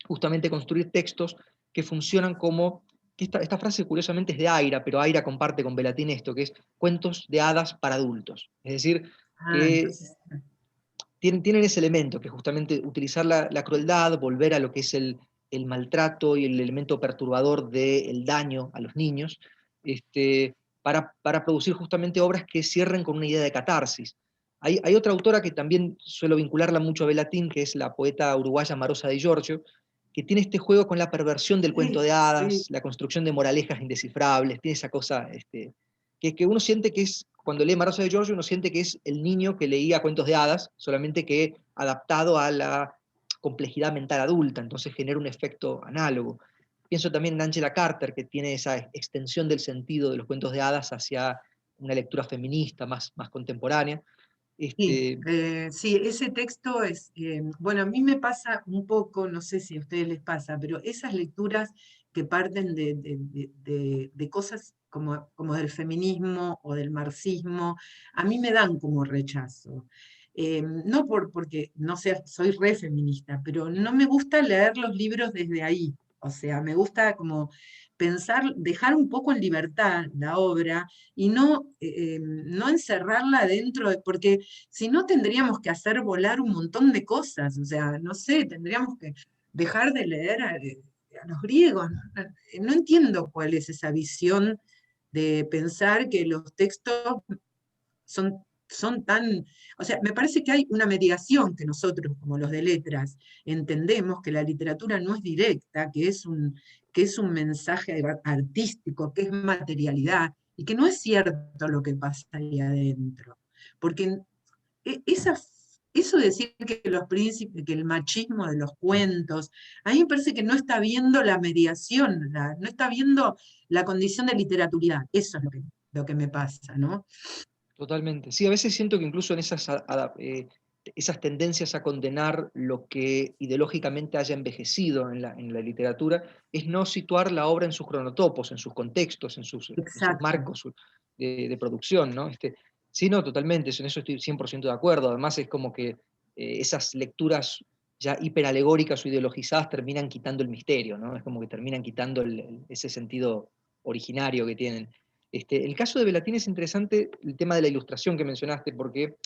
justamente construir textos que funcionan como, que esta frase curiosamente es de Aira, pero Aira comparte con Belatín esto, que es cuentos de hadas para adultos. Es decir, que Entonces, tienen ese elemento, que es justamente utilizar la crueldad, volver a lo que es el maltrato y el elemento perturbador del daño a los niños, para producir justamente obras que cierren con una idea de catarsis. Hay otra autora que también suelo vincularla mucho a Belatín, que es la poeta uruguaya Marosa de Giorgio, que tiene este juego con la perversión del cuento sí, de sí. hadas, la construcción de moralejas indescifrables, tiene esa cosa que uno siente que es, cuando lee Marosa de Giorgio, uno siente que es el niño que leía cuentos de hadas, solamente que adaptado a la complejidad mental adulta, entonces genera un efecto análogo. Pienso también en Angela Carter, que tiene esa extensión del sentido de los cuentos de hadas hacia una lectura feminista más contemporánea. Sí, Este, sí, ese texto es, bueno, a mí me pasa un poco, no sé si a ustedes les pasa, pero esas lecturas que parten de cosas como del feminismo o del marxismo, a mí me dan como rechazo. No porque no sea, soy re feminista, pero no me gusta leer los libros desde ahí. O sea, me gusta como pensar, dejar un poco en libertad la obra y no encerrarla dentro, porque si no tendríamos que hacer volar un montón de cosas, o sea, no sé, tendríamos que dejar de leer a los griegos. No entiendo cuál es esa visión de pensar que los textos son tan... O sea, me parece que hay una mediación que nosotros, como los de letras, entendemos que la literatura no es directa, que es un mensaje artístico, que es materialidad, y que no es cierto lo que pasa ahí adentro. Porque eso de decir que los príncipes, que el machismo de los cuentos, a mí me parece que no está viendo la mediación, no está viendo la condición de literaturidad. Eso es lo que me pasa, ¿no? Totalmente. Sí, a veces siento que incluso en esas tendencias a condenar lo que ideológicamente haya envejecido en la literatura, es no situar la obra en sus cronotopos, en sus contextos, en sus Exacto. marcos de producción, ¿no? Sí, no, totalmente, en eso estoy 100% de acuerdo. Además es como que esas lecturas ya hiperalegóricas o ideologizadas terminan quitando el misterio, ¿no? Es como que terminan quitando ese sentido originario que tienen. El caso de Velatín es interesante el tema de la ilustración que mencionaste, porque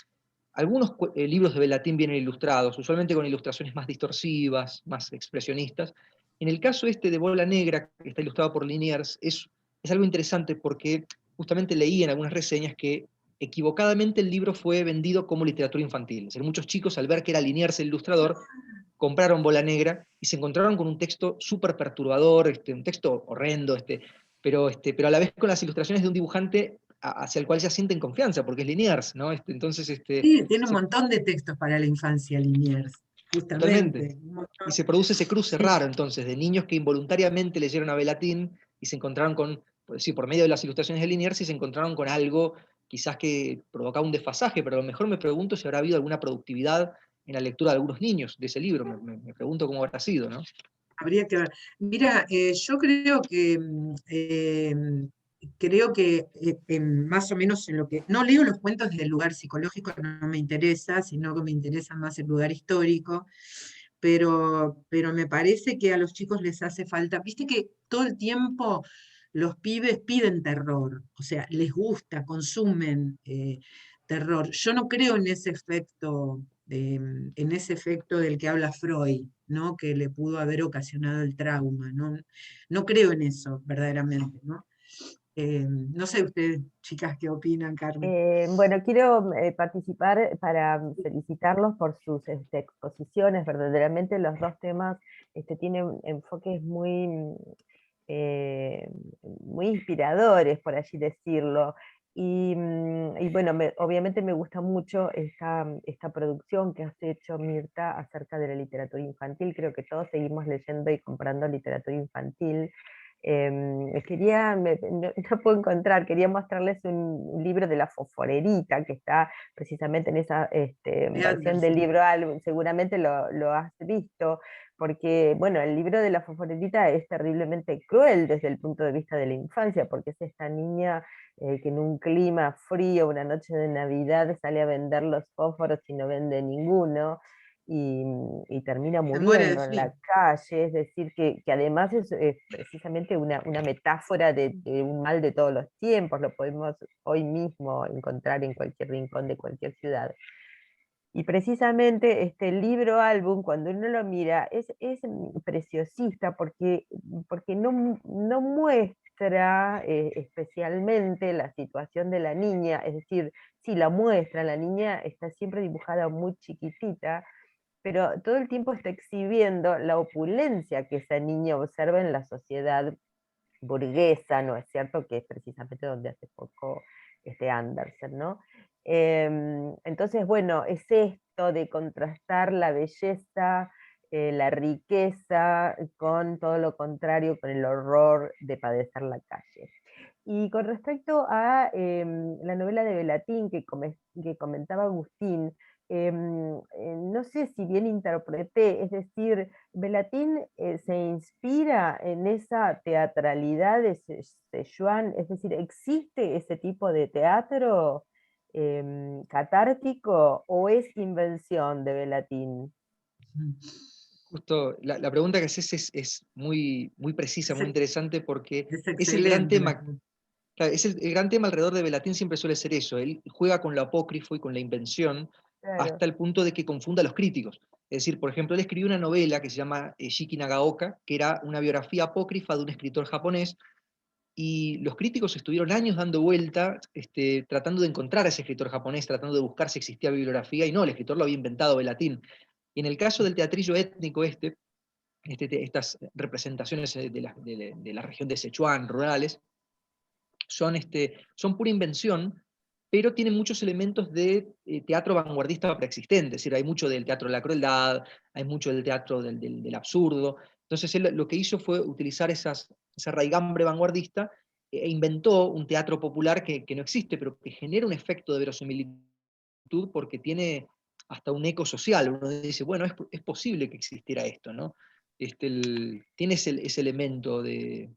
algunos libros de Velatín vienen ilustrados, usualmente con ilustraciones más distorsivas, más expresionistas. En el caso de Bola Negra, que está ilustrado por Liniers, es algo interesante porque justamente leí en algunas reseñas que equivocadamente el libro fue vendido como literatura infantil. Es decir, muchos chicos al ver que era Liniers el ilustrador, compraron Bola Negra y se encontraron con un texto súper perturbador, un texto horrendo, pero a la vez con las ilustraciones de un dibujante hacia el cual ya sienten confianza, porque es Liniers, ¿no? Entonces, Sí, tiene un montón de textos para la infancia, Liniers, totalmente. justamente. Un Y montón. se produce ese cruce Sí, raro, entonces, de niños que involuntariamente leyeron a Velatín y se encontraron con, pues, sí, por medio de las ilustraciones de Liniers, y se encontraron con algo quizás que provocaba un desfasaje, pero a lo mejor me pregunto si habrá habido alguna productividad en la lectura de algunos niños de ese libro, me pregunto cómo habrá sido, ¿no? habría que ver. Mira, yo creo que más o menos en lo que... No leo los cuentos desde el lugar psicológico, no me interesa, sino que me interesa más el lugar histórico, pero me parece que a los chicos les hace falta... Viste que todo el tiempo los pibes piden terror, o sea, les gusta, consumen terror. Yo no creo en ese efecto del que habla Freud, ¿no? Que le pudo haber ocasionado el trauma, ¿no? No creo en eso, verdaderamente, ¿no? No sé ustedes, chicas, qué opinan, Carmen. Bueno, quiero participar para felicitarlos por sus exposiciones. Verdaderamente los dos temas tienen enfoques eh, muy inspiradores, por así decirlo. Y bueno, obviamente me gusta mucho esta producción que has hecho, Mirta, acerca de la literatura infantil. Creo que todos seguimos leyendo y comprando literatura infantil. No puedo encontrar, quería mostrarles un libro de La Fosforerita, que está precisamente en esa De versión del Anderson. libro álbum, seguramente lo has visto, porque, bueno, el libro de La Fosforerita es terriblemente cruel desde el punto de vista de la infancia, porque es esta niña que en un clima frío, una noche de Navidad, sale a vender los fósforos y no vende ninguno, y termina Se muere de muriendo en frío. la calle. Es decir, que además es precisamente una metáfora de un mal de todos los tiempos, lo podemos hoy mismo encontrar en cualquier rincón de cualquier ciudad. Y precisamente este libro álbum, cuando uno lo mira, es preciosista porque no muestra especialmente la situación de la niña. Es decir, sí la muestra, la niña está siempre dibujada muy chiquitita, pero todo el tiempo está exhibiendo la opulencia que esa niña observa en la sociedad burguesa, ¿no es cierto? Que es precisamente donde hace poco Andersen, ¿no? Entonces, bueno, es esto de contrastar la belleza, la riqueza, con todo lo contrario, con el horror de padecer la calle. Y con respecto a la novela de Velatín que comentaba Agustín, no sé si bien interpreté, es decir, Velatín se inspira en esa teatralidad de Szechuan, es decir, ¿existe ese tipo de teatro catártico o es invención de Velatín? Justo la pregunta que haces es muy, muy precisa, muy Sí, interesante, porque es es el gran excelente. tema. Claro, el gran tema alrededor de Velatín siempre suele ser eso. Él juega con lo apócrifo y con la invención Claro. hasta el punto de que confunda a los críticos. Es decir, por ejemplo, él escribió una novela que se llama Shiki Nagaoka, que era una biografía apócrifa de un escritor japonés, y los críticos estuvieron años dando vuelta, tratando de encontrar a ese escritor japonés, tratando de buscar si existía bibliografía, y no, el escritor lo había inventado Velatín. Y en el caso del teatrillo étnico estas representaciones de la región de Sichuan, rurales, son pura invención, pero tienen muchos elementos de teatro vanguardista preexistente, es decir, hay mucho del teatro de la crueldad, hay mucho del teatro del absurdo. Entonces él lo que hizo fue utilizar esa raigambre vanguardista e inventó un teatro popular que no existe, pero que genera un efecto de verosimilitud porque tiene hasta un eco social. Uno dice, bueno, es posible que existiera esto, ¿no? Tiene ese elemento de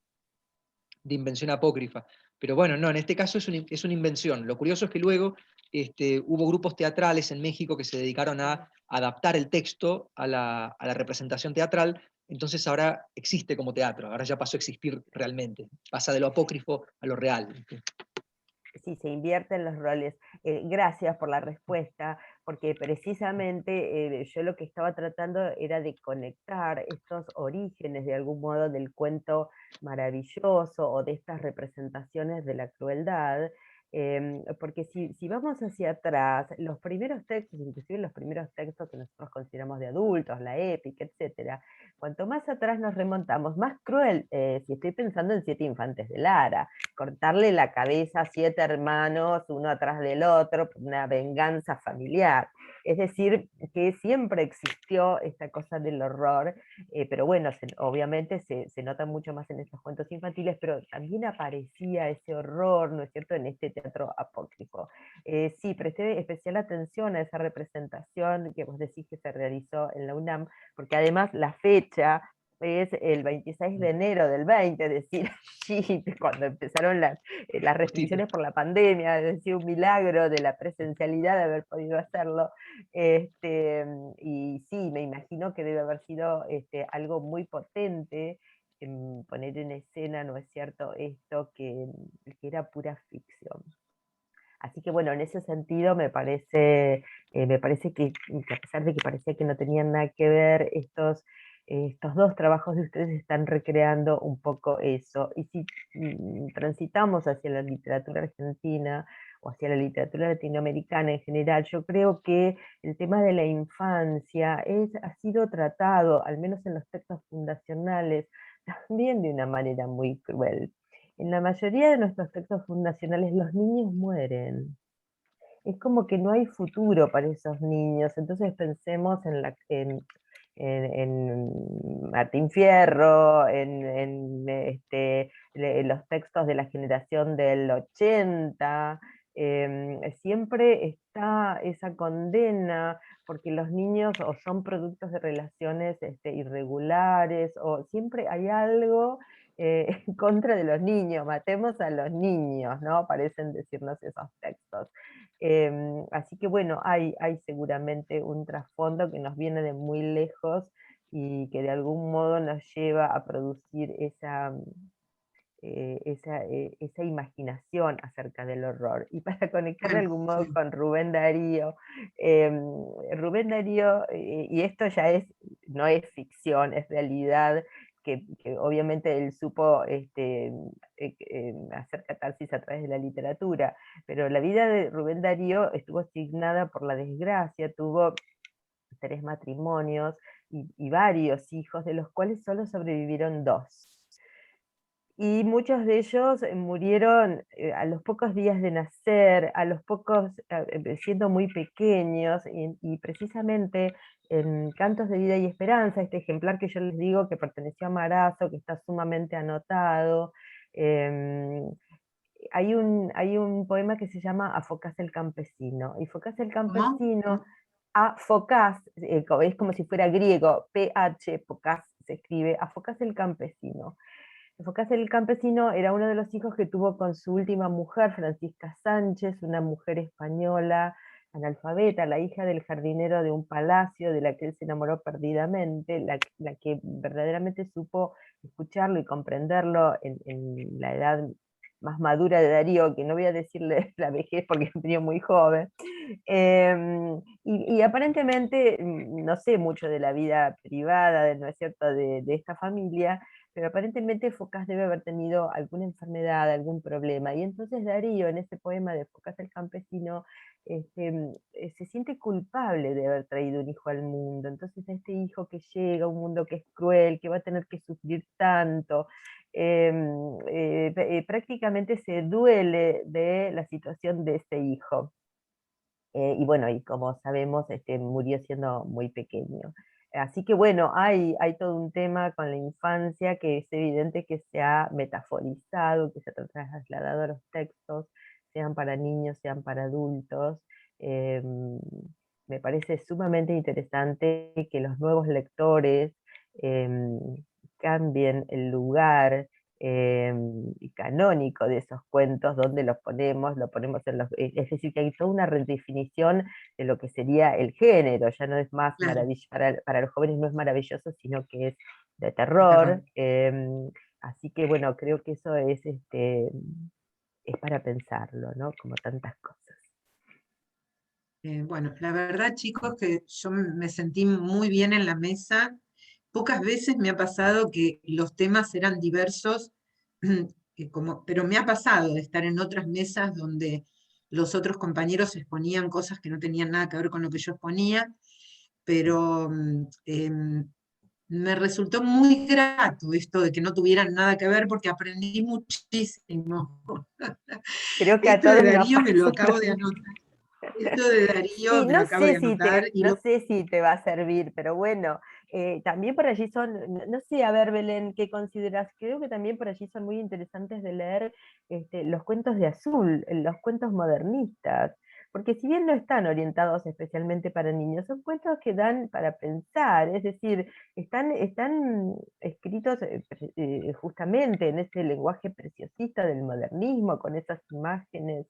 invención apócrifa. Pero bueno, no, en este caso es una invención. Lo curioso es que luego hubo grupos teatrales en México que se dedicaron a adaptar el texto a la representación teatral, entonces ahora existe como teatro, ahora ya pasó a existir realmente, pasa de lo apócrifo a lo real. Sí, se invierten los roles. Gracias por la respuesta, porque precisamente yo lo que estaba tratando era de conectar estos orígenes de algún modo del cuento maravilloso o de estas representaciones de la crueldad, porque si vamos hacia atrás, los primeros textos, inclusive los primeros textos que nosotros consideramos de adultos, la épica, etcétera, cuanto más atrás nos remontamos, más cruel, si estoy pensando en Siete Infantes de Lara, cortarle la cabeza a 7 hermanos, uno atrás del otro, una venganza familiar. Es decir, que siempre existió esta cosa del horror, pero bueno, obviamente se nota mucho más en estos cuentos infantiles, pero también aparecía ese horror, ¿no es cierto?, en este teatro apócrifo. Sí, presté especial atención a esa representación que vos decís que se realizó en la UNAM, porque además la fecha es el 26 de enero del 20, es decir, sí, cuando empezaron las Justito. restricciones por la pandemia, es decir, un milagro de la presencialidad de haber podido hacerlo. Y sí, me imagino que debe haber sido algo muy potente poner en escena, ¿no es cierto?, esto que era pura ficción. Así que bueno, en ese sentido me parece que a pesar de que parecía que no tenían nada que ver, estos dos trabajos de ustedes están recreando un poco eso. Y si transitamos hacia la literatura argentina o hacia la literatura latinoamericana en general, yo creo que el tema de la infancia ha sido tratado, al menos en los textos fundacionales, también de una manera muy cruel. En la mayoría de nuestros textos fundacionales los niños mueren. Es como que no hay futuro para esos niños. Entonces pensemos en Martín Fierro, en los textos de la generación del 80. Siempre está esa condena porque los niños o son productos de relaciones irregulares o siempre hay algo en contra de los niños, matemos a los niños, ¿no? Parecen decirnos esos textos. Así que bueno, hay seguramente un trasfondo que nos viene de muy lejos y que de algún modo nos lleva a producir esa imaginación acerca del horror. Y para conectar de algún modo Sí. con Rubén Darío, Rubén Darío, y esto ya no es ficción, es realidad, que obviamente él supo hacer catarsis a través de la literatura, pero la vida de Rubén Darío estuvo asignada por la desgracia, tuvo 3 matrimonios y varios hijos, de los cuales solo sobrevivieron 2. Y muchos de ellos murieron a los pocos días de nacer, a los pocos, siendo muy pequeños, y precisamente en Cantos de Vida y Esperanza, este ejemplar que yo les digo que perteneció a Marazo, que está sumamente anotado, hay un poema que se llama A Focás el campesino, y Focás el ¿Cómo? campesino, a Focás, es como si fuera griego, PH, Focás se escribe, A Focás el campesino. Focás el campesino era uno de los hijos que tuvo con su última mujer, Francisca Sánchez, una mujer española analfabeta, la hija del jardinero de un palacio de la que él se enamoró perdidamente, la que verdaderamente supo escucharlo y comprenderlo en la edad más madura de Darío, que no voy a decirle la vejez porque es un niño muy joven, y aparentemente no sé mucho de la vida privada, ¿no es cierto?, de esta familia, pero aparentemente Focas debe haber tenido alguna enfermedad, algún problema, y entonces Darío en ese poema de Focas el campesino se siente culpable de haber traído un hijo al mundo, entonces este hijo que llega a un mundo que es cruel, que va a tener que sufrir tanto, prácticamente se duele de la situación de este hijo. Y bueno, y como sabemos, murió siendo muy pequeño. Así que bueno, hay todo un tema con la infancia que es evidente que se ha metaforizado, que se ha trasladado a los textos, sean para niños, sean para adultos. Me parece sumamente interesante que los nuevos lectores em, cambien el lugar canónico de esos cuentos, donde los ponemos, lo ponemos en los... Es decir, que hay toda una redefinición de lo que sería el género, ya no es más Claro, maravilloso, para los jóvenes no es maravilloso, sino que es de de terror. terror. Así que bueno, creo que eso es para pensarlo, ¿no? Como tantas cosas. Bueno, la verdad, chicos, que yo me sentí muy bien en la mesa. Pocas veces me ha pasado que los temas eran diversos, pero me ha pasado de estar en otras mesas donde los otros compañeros exponían cosas que no tenían nada que ver con lo que yo exponía, pero me resultó muy grato esto de que no tuvieran nada que ver porque aprendí muchísimo. Creo que a Esto de todos nos Darío me lo pasa acabo de lo mismo. anotar. Esto de Darío Sí, me lo acabo de anotar y no sé si te va a servir, pero bueno, también por allí son, no sé, a ver, Belén, ¿qué consideras? Creo que también por allí son muy interesantes de leer los cuentos de Azul, los cuentos modernistas, porque si bien no están orientados especialmente para niños, son cuentos que dan para pensar, es decir, están escritos justamente en ese lenguaje preciosista del modernismo, con esas imágenes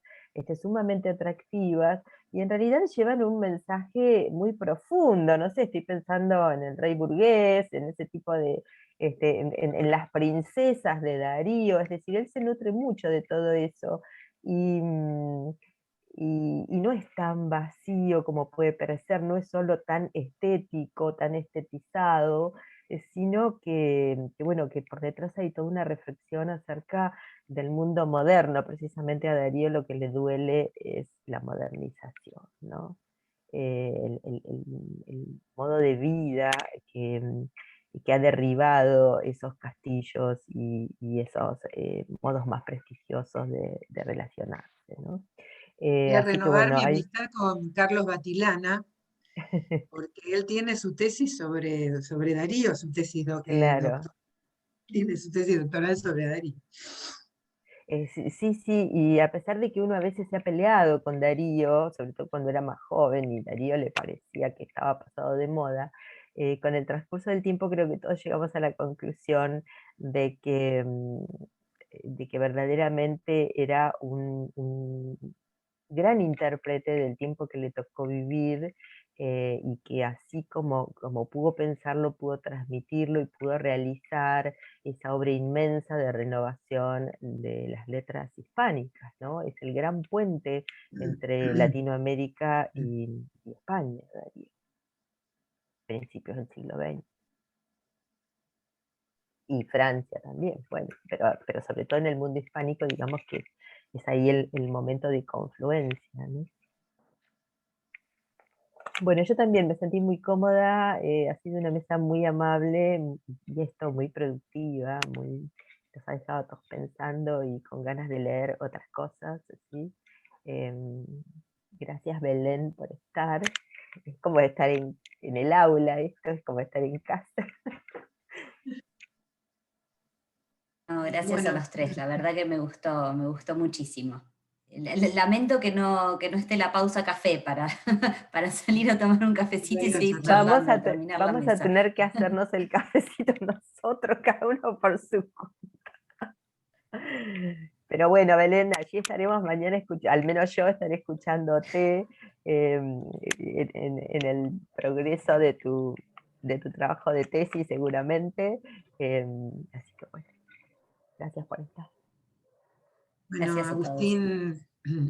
sumamente atractivas, y en realidad llevan un mensaje muy profundo, no sé, estoy pensando en el rey burgués, en ese tipo de, en las princesas de Darío, es decir, él se nutre mucho de todo eso, y, y no es tan vacío como puede parecer, no es solo tan estético, tan estetizado, sino bueno, que por detrás hay toda una reflexión acerca del mundo moderno. Precisamente a Darío lo que le duele es la modernización, ¿no? El modo de vida que ha derribado esos castillos y esos modos más prestigiosos de relacionarse, ¿no? Voy a Así que renovar bueno, mi hay... amistad con Carlos Batilana, porque él tiene su tesis sobre Darío, su tesis Claro. tiene su tesis doctoral sobre Darío. Sí, sí, sí, y a pesar de que uno a veces se ha peleado con Darío, sobre todo cuando era más joven y Darío le parecía que estaba pasado de moda, con el transcurso del tiempo creo que todos llegamos a la conclusión de que verdaderamente era un gran intérprete del tiempo que le tocó vivir, y que así como pudo pensarlo, pudo transmitirlo y pudo realizar esa obra inmensa de renovación de las letras hispánicas, ¿no? Es el gran puente entre Latinoamérica y España, Darío, principios del siglo XX. Y Francia también, bueno, pero sobre todo en el mundo hispánico, digamos que es ahí el momento de confluencia, ¿no? Bueno, yo también me sentí muy cómoda, ha sido una mesa muy amable y esto muy productiva, nos ha dejado todos pensando y con ganas de leer otras cosas, ¿sí? Gracias, Belén, por estar. Es como estar en el aula, esto es como estar en casa. No, gracias a Bueno, los tres, la verdad que me gustó muchísimo. Lamento que no esté la pausa café para, para salir a tomar un cafecito y seguir charlando, terminar la Vamos a mesa. tener que hacernos el cafecito nosotros, cada uno por su cuenta. Pero bueno, Belén, allí estaremos mañana, al menos yo estaré escuchándote en el progreso de tu trabajo de tesis seguramente. Así que bueno, gracias por estar. Bueno, Gracias a todos. Agustín,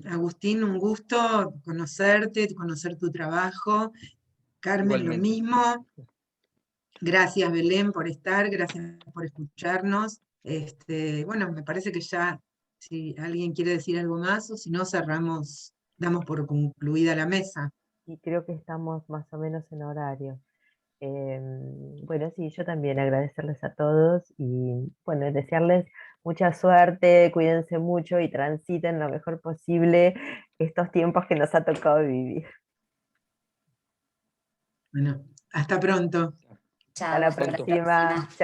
Agustín, un gusto conocerte, conocer tu trabajo. Carmen, lo Igualmente. mismo. Gracias, Belén, por estar, gracias por escucharnos. Bueno, me parece que ya, si alguien quiere decir algo más, o si no, cerramos, damos por concluida la mesa. Y creo que estamos más o menos en horario. Bueno, sí, yo también agradecerles a todos y bueno, desearles mucha suerte, cuídense mucho y transiten lo mejor posible estos tiempos que nos ha tocado vivir. Bueno, hasta pronto. Hasta la Chao, hasta la próxima. próxima. Chau.